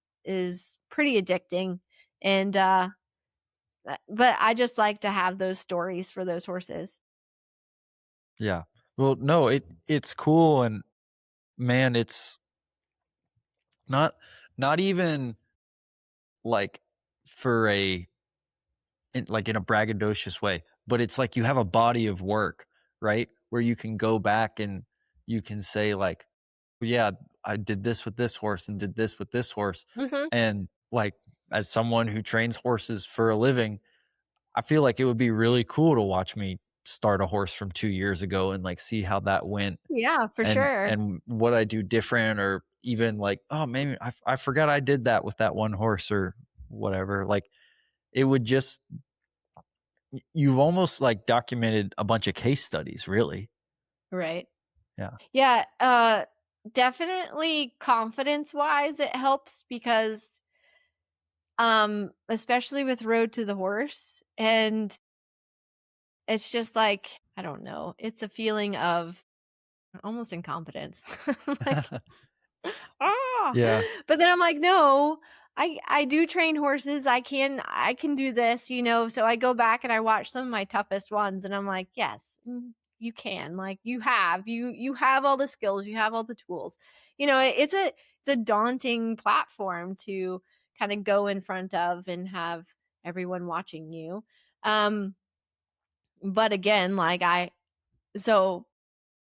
pretty addicting. And but I just like to have those stories for those horses. Yeah. Well, no, it's cool, and man, it's not not even like for like in a braggadocious way, but it's like you have a body of work, right? Where you can go back and you can say like, "Well, yeah, I did this with this horse and did this with this horse." Mhm. And like as someone who trains horses for a living, I feel like it would be really cool to watch me start a horse from 2 years ago and, like, see how that went Yeah, for and sure. what I do different or even like, "Oh, maybe I forgot I did that with that one horse," or whatever. Like, it would just you've almost, like, documented a bunch of case studies, really. Right. Yeah. Yeah, definitely confidence-wise, it helps because, especially with Road to the Horse, and it's just like, I don't know, it's a feeling of almost incompetence. Like, "Ah!" Yeah. But then I'm like, "No, I do train horses, I can do this," you know? So I go back and I watch some of my toughest ones, and I'm like, "Yes, you can, like, you have all the skills, you have all the tools." You know, it's a daunting platform to kinda go in front of and have everyone watching you. Um, but again, like, I so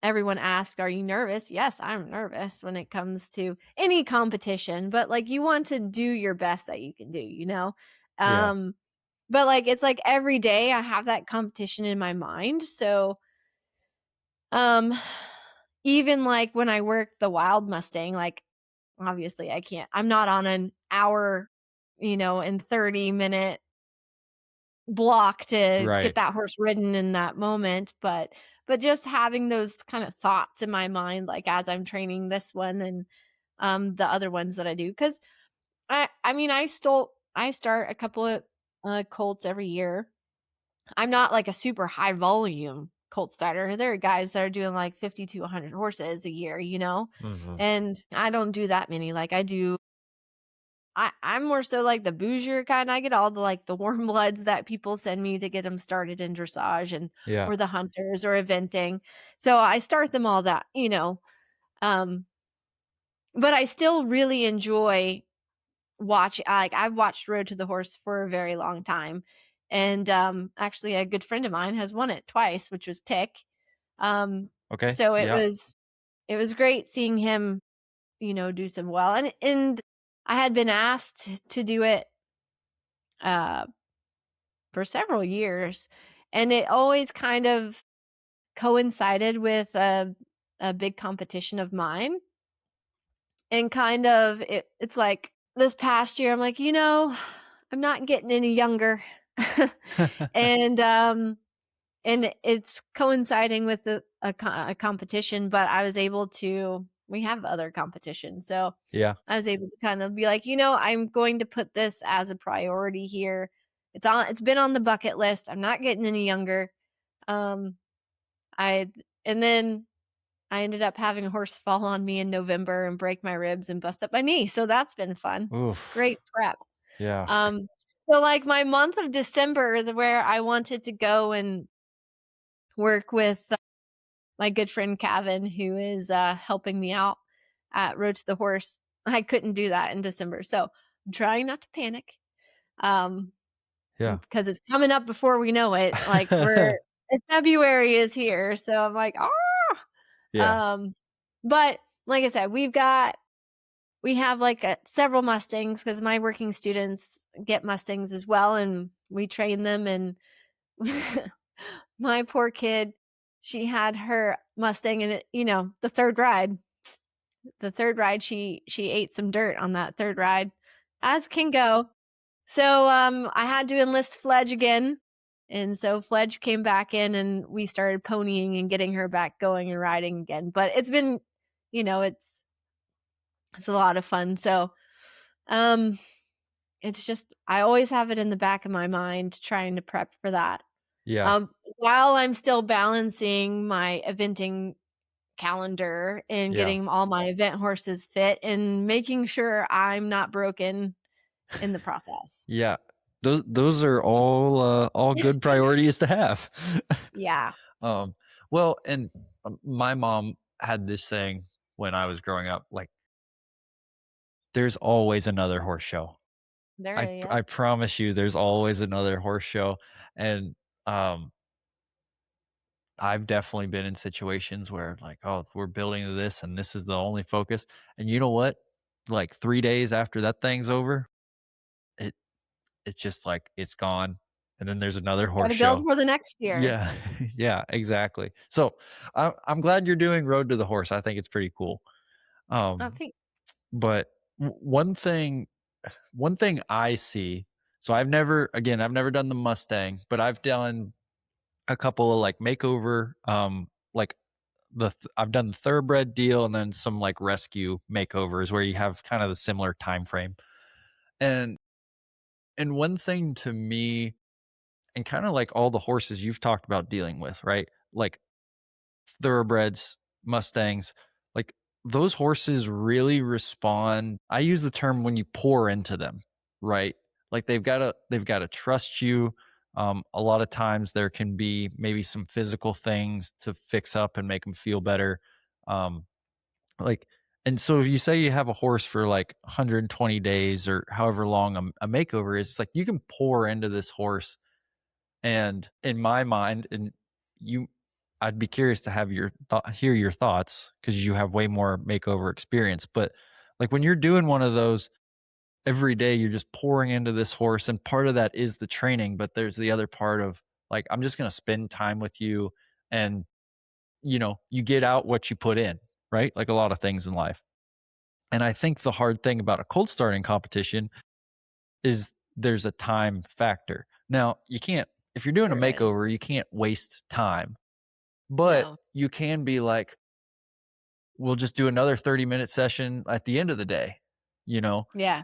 everyone asks, "Are you nervous?" Yes, I'm nervous when it comes to any competition, but, like, you want to do your best that you can do, you know? Yeah. Um, but, like, it's like every day I have that competition in my mind, so, um, even, like, when I work the wild Mustang, like, obviously, I'm not on an hour, and 30-minute block to get Right. that horse ridden in that moment, but just having those kind of thoughts in my mind, like, as I'm training this one and, the other ones that I do, because I mean, I start a couple of, colts every year. I'm not like a super high volume colt starter. There are guys that are doing like 50 to 100 horses a year, Mhm. and I don't do that many. Like, I'm more so like the bouger kind. I get all the, like, the warm bloods that people send me to get them started in dressage and Yeah. or the hunters or eventing. So I start them all that. Um, but I still really enjoy I've watched Road to the Horse for a very long time. And, actually a good friend of mine has won it twice, which was Tick. Um, Okay. so Yeah. it was great seeing him, do some well. And I had been asked to do it, uh for several years, and it always kind of coincided with a big competition of mine, and kind of it's like this past year, I'm like, I'm not getting any younger. And, and it's coinciding with a competition, but I was able to we have other competitions, so Yeah. I was able to kind of be like, I'm going to put this as a priority here. It's been on the bucket list. I'm not getting any younger. Um, I and then I ended up having a horse fall on me in November and break my ribs and bust up my knee. So that's been fun. Oof. Great prep. Yeah. Um, so like my month of December, where I wanted to go and work with my good friend Kevin, who is helping me out at Road to the Horse. I couldn't do that in December. So I'm trying not to panic. Um, Yeah. because it's coming up before we know it. Like February is here. So I'm like, ah. Yeah. But like I said, we have like several Mustangs because my working students get Mustangs as well, and we train them. And my poor kid, she had her Mustang, and the third ride, she ate some dirt on that third ride, as can go. So, I had to enlist Fledge again, and so Fledge came back in, and we started ponying and getting her back going and riding again. But it's been, you know, it's a lot of fun. So, um, it's just I always have it in the back of my mind trying to prep for that. Yeah. While I'm still balancing my eventing calendar and Yeah. getting all my event horses fit and making sure I'm not broken in the process. Yeah. Those are all good priorities to have. Yeah, Um, well, and my mom had this saying when I was growing up, like, there's always another horse show. yep. I promise you there's always another horse show. And um I've definitely been in situations where like, oh, we're building to this and this is the only focus. And you know what? Like 3 days after that thing's over, it it's just like it's gone. and then there's another Got horse to build show. for the next year. Yeah, yeah, exactly. So I'm glad you're doing Road to the Horse. I think it's pretty cool. I Um, think but one thing I see. So I've never done the Mustang, but I've done a couple of like makeover, like I've done the thoroughbred deal and then some like rescue makeovers where you have kind of the similar time frame. And one thing to me, and kind of like all the horses you've talked about dealing with, right? Like thoroughbreds, Mustangs, like those horses really respond. I use the term when you pour into them, right? Like they've got to trust you. A lot of times there can be maybe some physical things to fix up and make them feel better. Um, like, and so you say you have a horse for like 120 days or however long a makeover is. It's like you can pour into this horse, and in my mind, and you, I'd be curious to have hear your thoughts because you have way more makeover experience. But like when you're doing one of those every day, you're just pouring into this horse, and part of that is the training. But there's the other part of like I'm just going to spend time with you, and you get out what you put in, right? Like a lot of things in life. And I think the hard thing about a cold starting competition is there's a time factor. Now, you can't, if you're doing a there is. makeover, you can't waste time, but No. you can be like, we'll just do another 30-minute session at the end of the day. You know, Yeah.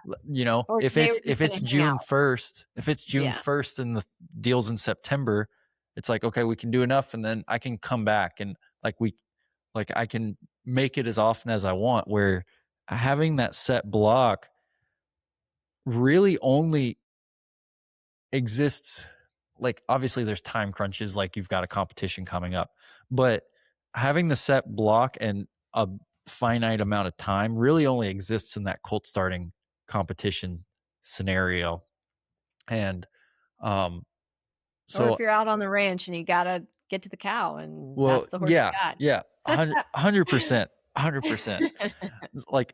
Or if today we're just it's gonna hang out. June 1st, if it's June Yeah. 1st and the deal's in September, it's like, okay, we can do enough and then I can come back and like I can make it as often as I want, where having that set block really only exists, like obviously there's time crunches, like you've got a competition coming up, but having the set block and a finite amount of time really only exists in that colt starting competition scenario. And um Or if so you're out on the ranch and you gotta get to the cow and well, that's the horse you yeah, got. yeah, 100%, 100%. Like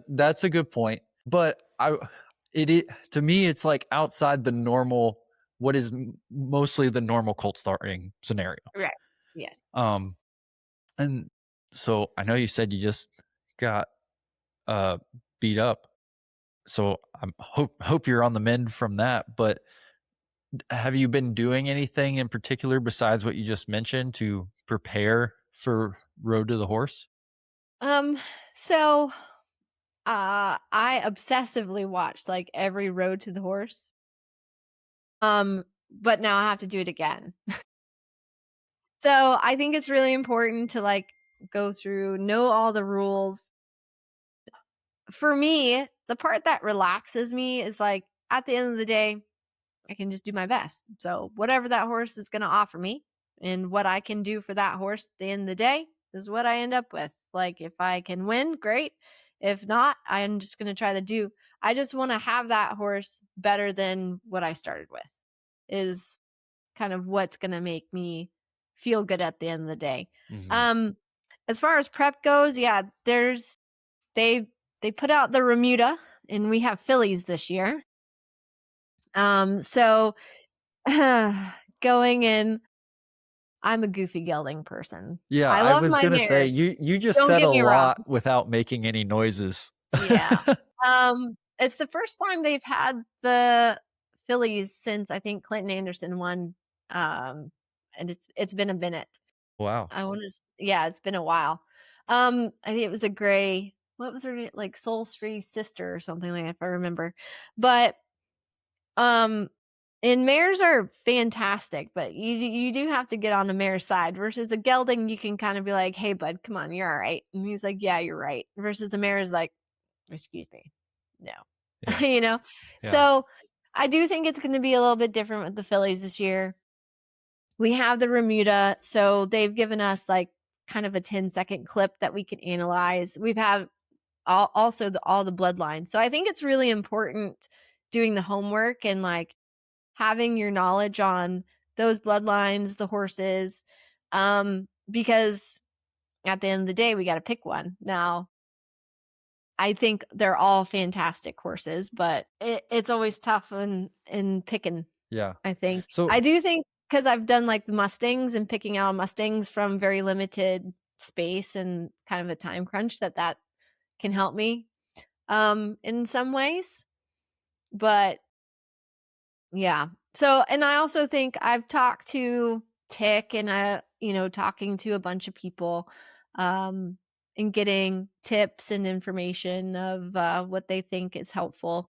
that's a good point, but to me it's like outside the normal, what is mostly the normal cold starting scenario. Right. Yes. um and so I know you said you just got uh beat up, so I hope you're on the mend from that. But have you been doing anything in particular besides what you just mentioned to prepare for Road to the Horse? Um, so I obsessively watched like every Road to the Horse. But now I have to do it again. So I think it's really important to like go through, know all the rules. For me, the part that relaxes me is like at the end of the day, I can just do my best. So whatever that horse is going to offer me and what I can do for that horse at the end of the day is what I end up with. Like if I can win, great. If not, I'm just going to try to do. I just want to have that horse better than what I started with. Is kind of what's going to make me feel good at the end of the day. Hmm. Um as far as prep goes, yeah, they they put out the Remuda and we have fillies this year. So going in, I'm a goofy gelding person. Yeah, I I love was my gonna say mares. you just Don't said a get me wrong. lot without making any noises. Yeah. It's the first time they've had the fillies since I think Clinton Anderson won. And it's been a minute. Wow. I want to, yeah, it's been a while. I think it was a gray, what was her name? Like Soul Street Sister or something like that, if I remember. But um, and mares are fantastic, but you do have to get on the mare's side. Versus a gelding, you can kind of be like, "Hey, bud, come on, you're all right," and he's like, "Yeah, you're right." Versus the mare is like, "Excuse me, no," Yeah. you know. Yeah. So I do think it's going to be a little bit different with the fillies this year. We have the Remuda, so they've given us like kind of a 10-second clip that we can analyze. We've had also all the bloodlines. So I think it's really important doing the homework and like having your knowledge on those bloodlines, the horses, because at the end of the day, we got to pick one. Now, I think they're all fantastic horses, but it's always tough in picking. Yeah. I think. So I do think because 'cause I've done, like, the Mustangs and picking out Mustangs from very limited space and kind of a time crunch that can help me, in some ways, but yeah. So and I also think I've talked to Tick and, talking to a bunch of people, um, and getting tips and information of, what they think is helpful,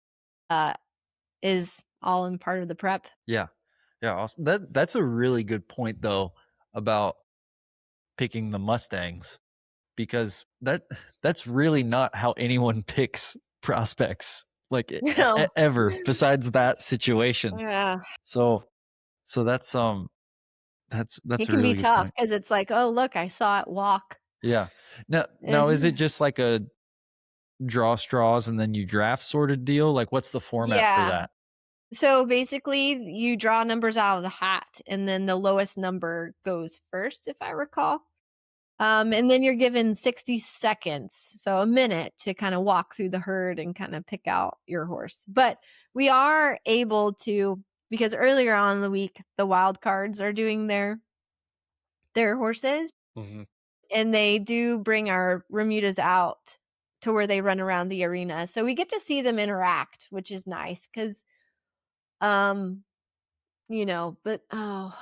uh, is all in part of the prep. yeah. Yeah, awesome. That's a really good point though about picking the Mustangs because that's really not how anyone picks prospects like No. ever besides that situation. Yeah. So that's that's It a can be really good tough point. because it's like, "Oh, look, I saw it walk." Yeah. Now is it just like a draw straws and then you draft sort of deal? Like what's the format for Yeah. that? So, basically, you draw numbers out of the hat, and then the lowest number goes first, if I recall. And then you're given 60 seconds, so a minute to kinda walk through the herd and kinda pick out your horse. But we are able to because earlier on in the week, the wild cards are doing their horses, Mhm. and they do bring our Remudas out to where they run around the arena. So we get to see them interact, which is nice 'cause, um, but, oh,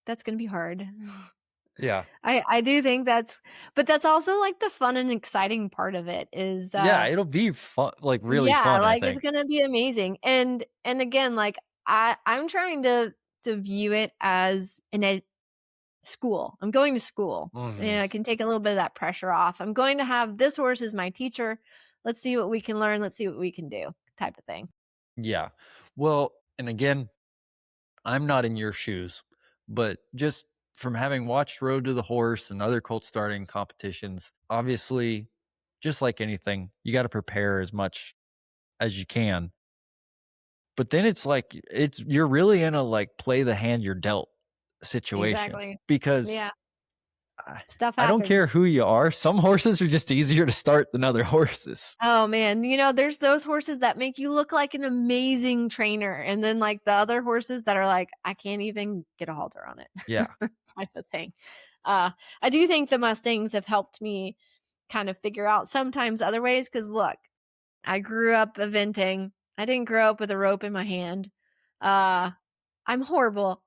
that's gonna be hard. Yeah. I do think that's also, like, the fun and exciting part of it is, Yeah, it'll be fun like really yeah, fun, I like, it's think. gonna be amazing, and again, like, I'm trying to view it as school. I'm going to school, Mhm. and I can take a little bit of that pressure off. I'm going to have this horse as my teacher. Let's see what we can learn. Let's see what we can do, type of thing. Yeah. Well, and again, I'm not in your shoes, but just from having watched Road to the Horse and other colt starting competitions, obviously, just like anything, you got to prepare as much as you can. But then it's like you're really in a like play the hand you're dealt situation Exactly. because Yeah, I, stuff I don't care happens. who you are. Some horses are just easier to start than other horses. Oh man, there's those horses that make you look like an amazing trainer, and then like the other horses that are like, I can't even get a halter on it, Yeah. type of thing. Uh, I do think the Mustangs have helped me kind of figure out sometimes other ways. Because look, I grew up eventing. I didn't grow up with a rope in my hand. Uh, I'm horrible.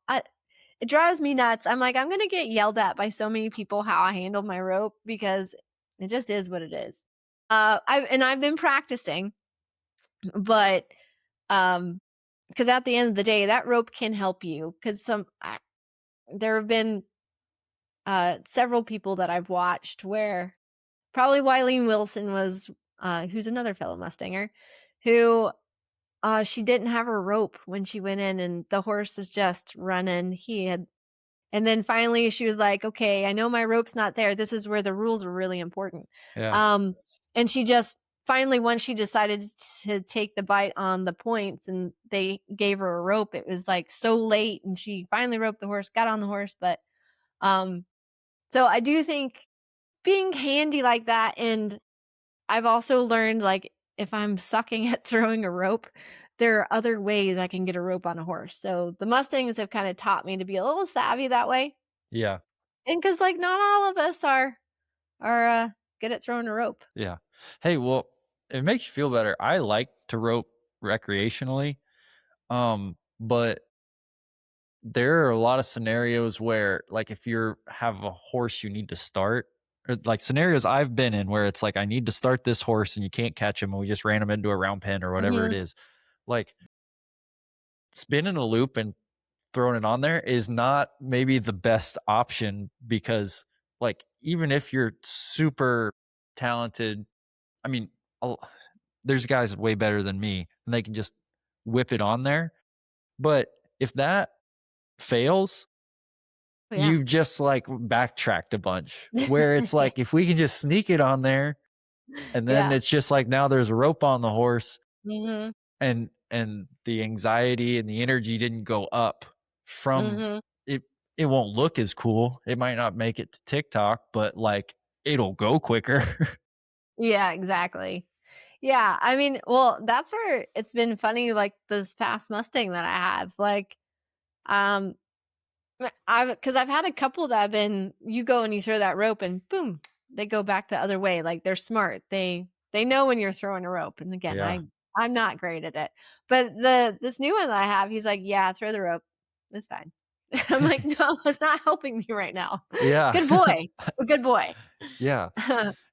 It drives me nuts. I'm like, I'm gonna get yelled at by so many people how I handle my rope because it just is what it is. I've been practicing, but um, because at the end of the day, that rope can help you. Because there have been several people that I've watched where probably Wileen Wilson was, who's another fellow Mustanger, who she didn't have her rope when she went in, and the horse was just running. And then finally she was like, "Okay, I know my rope's not there. This is where the rules are really important." Yeah. Um, and she just finally once she decided to take the bite on the points and they gave her a rope, it was like so late and she finally roped the horse, got on the horse, but um so I do think being handy like that and I've also learned like if I'm sucking at throwing a rope, there are other ways I can get a rope on a horse. So the Mustangs have kind of taught me to be a little savvy that way. Yeah. And because like not all of us are good at throwing a rope. Yeah. Hey, well, it makes you feel better. I like to rope recreationally, but there are a lot of scenarios where, like, if you're have a horse you need to start, or like scenarios I've been in where it's like I need to start this horse and you can't catch him, and we just ran him into a round pen or whatever it Mhm. is. Like spinning a loop and throwing it on there is not maybe the best option because, like, even if you're super talented, I mean, a there's guys way better than me, and they can just whip it on there. But if that fails, Yeah. you've just like backtracked a bunch. Where it's Yeah. like if we can just sneak it on there, and then Yeah. it's just like now there's a rope on the horse, Mhm. and the anxiety and the energy didn't go up from Mhm. it. It won't look as cool. It might not make it to TikTok, but like it'll go quicker. Yeah, exactly. Yeah, I mean, well, that's where it's been funny, like, this past Mustang that I have, like, um, I've had a couple that have been you go and you throw that rope and boom, they go back the other way, like, they're smart. They know when you're throwing a rope, and again, Yeah. I'm not great at it. But this new one that I have, he's like, "Yeah, throw the rope. It's fine." I'm like, "No, it's not helping me right now." Yeah. Good boy. Good boy. Yeah.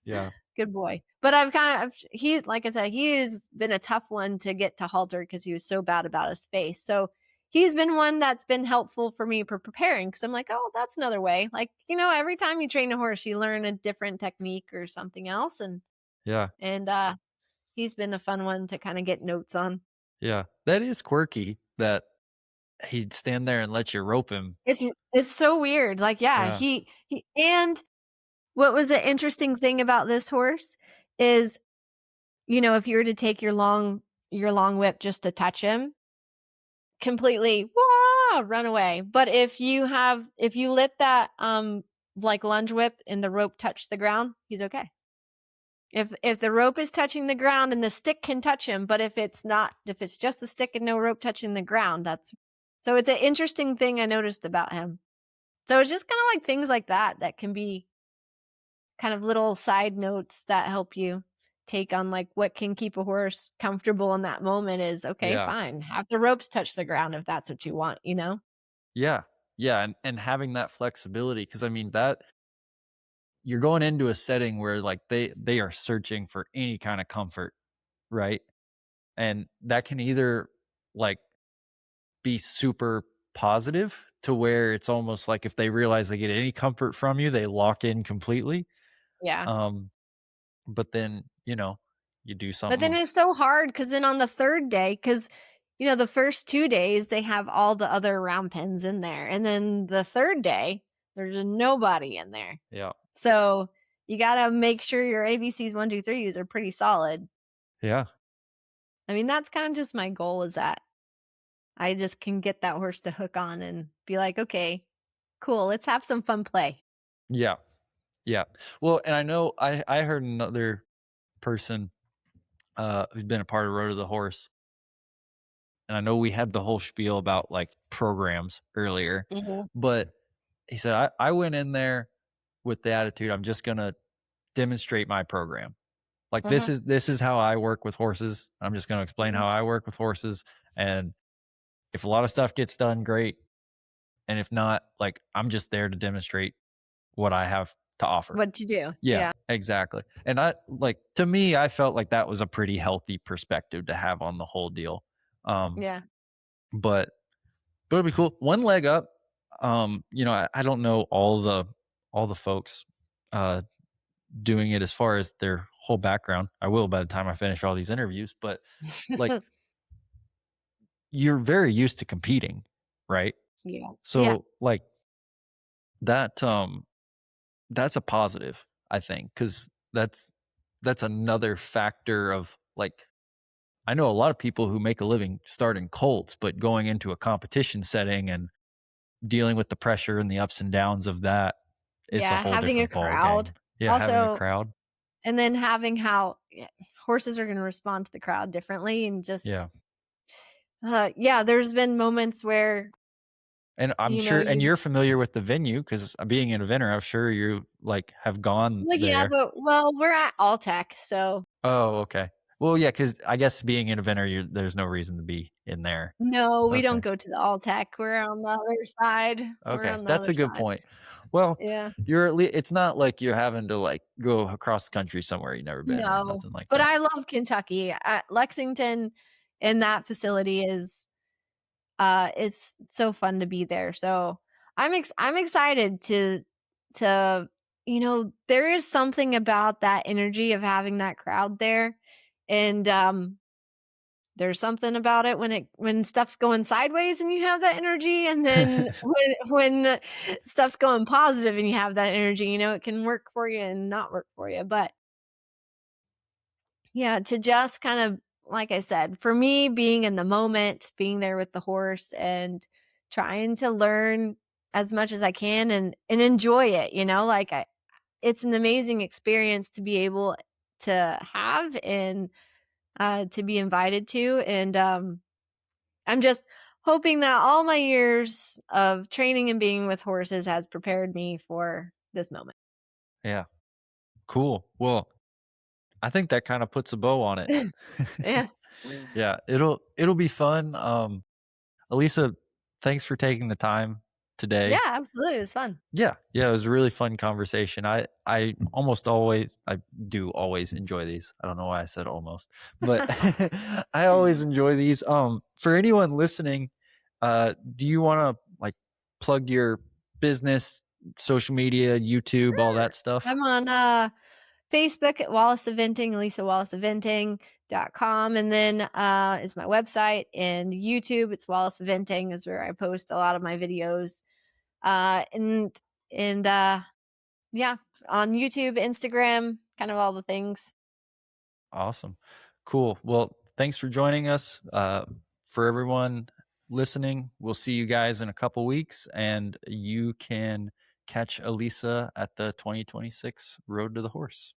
Yeah. Good boy. But I've kind of he like I said, he has been a tough one to get to halter because he was so bad about his face. So he's been one that's been helpful for me for preparing because I'm like, oh, that's another way. Like, every time you train a horse, you learn a different technique or something else. Yeah. And he's been a fun one to kind of get notes on. Yeah. That is quirky that he'd stand there and let you rope him. It's so weird. Like, yeah, Yeah. he and what was the interesting thing about this horse is, if you were to take your long whip just to touch him, completely "Wah!" run away. But if you let that, like, lunge whip and the rope touch the ground, he's okay. If the rope is touching the ground and the stick can touch him, but if it's just the stick and no rope touching the ground, so it's an interesting thing I noticed about him. So it's just kinda like things like that that can be kind of little side notes that help you take on, like, what can keep a horse comfortable in that moment is, okay, Yeah. fine, have the ropes touch the ground if that's what you want, you know? Yeah. Yeah. And having that flexibility, because I mean, that you're going into a setting where like they are searching for any kind of comfort, right? And that can either like be super positive to where it's almost like if they realize they get any comfort from you, they lock in completely. Yeah. Um, but then, you do But then something. it's so hard because then on the 3rd day, because the first 2 days, they have all the other round pins in there, and then the 3rd day, there's nobody in there. Yeah. So, you gotta make sure your ABCs 1, 2, 3s are pretty solid. Yeah. I mean, that's kinda just my goal is that I just can get that horse to hook on and be like, "Okay, cool, let's have some fun play." Yeah. Yeah. Well, and I know I heard another person who's been a part of Road to the Horse, and I know we had the whole spiel about like programs earlier, Mhm, but he said I went in there with the attitude I'm just gonna demonstrate my program. Like mhm. this is how I work with horses. I'm just gonna explain Mhm. how I work with horses, and if a lot of stuff gets done, great, and if not, like I'm just there to demonstrate what I have to offer. What'd you do? Yeah, Yeah, exactly. And I like to me, I felt like that was a pretty healthy perspective to have on the whole deal. Um, yeah. but it'd be cool. One leg up. I don't know all the folks uh doing it as far as their whole background. I will by the time I finish all these interviews, but like you're very used to competing, right? Yeah, yeah, So like that that's a positive, I think, cuz that's another factor of like I know a lot of people who make a living starting colts, but going into a competition setting and dealing with the pressure and the ups and downs of that, it's a yeah, whole having a different ball crowd. game. Yeah, having a Also crowd. and then having how horses are gonna respond to the crowd differently and just Yeah. yeah, there's been moments where, And I'm sure and you've you're familiar with the venue because being an eventer, I'm sure you, like, have gone well, yeah, there. but well, we're at Alltech, so Oh, okay. Well, yeah, because I guess being an eventer, there's no reason to be in there. no, we don't Okay. go to the Alltech. We're on the other side. We're Okay, on the that's other a good side. point. Well, Yeah. you're at least it's not like you're having to, like, go across the country somewhere you've never been or No, nothing like but that. I love Kentucky. Lexington and that facility is it's so fun to be there. So I'm excited to there is something about that energy of having that crowd there. And there's something about it when stuff's going sideways and you have that energy, and then when stuff's going positive and you have that energy, it can work for you and not work for you. But yeah, to just kind of like I said, for me, being in the moment, being there with the horse and trying to learn as much as I can and enjoy it, like it's an amazing experience to be able to have. And to be invited to. And I'm just hoping that all my years of training and being with horses has prepared me for this moment. Yeah. Cool. Well, I think that kind of puts a bow on it. Yeah. Yeah, it'll be fun. Elisa, thanks for taking the time Yeah, today. absolutely. It was fun. Yeah, it was a really fun conversation. I almost always I do always enjoy these. I don't know why I said almost, but I always enjoy these. For anyone listening, do you want to like plug your business, social media, YouTube, all Sure. that stuff? I'm on Facebook at Wallace Eventing, ElisaWallaceEventing.com. And then is my website, and YouTube. It's Wallace Eventing is where I post a lot of my videos. And yeah, on YouTube, Instagram, kind of all the things. Awesome. Cool. Well, thanks for joining us. For everyone listening, we'll see you guys in a couple weeks, and you can catch Elisa at the 2026 Road to the Horse.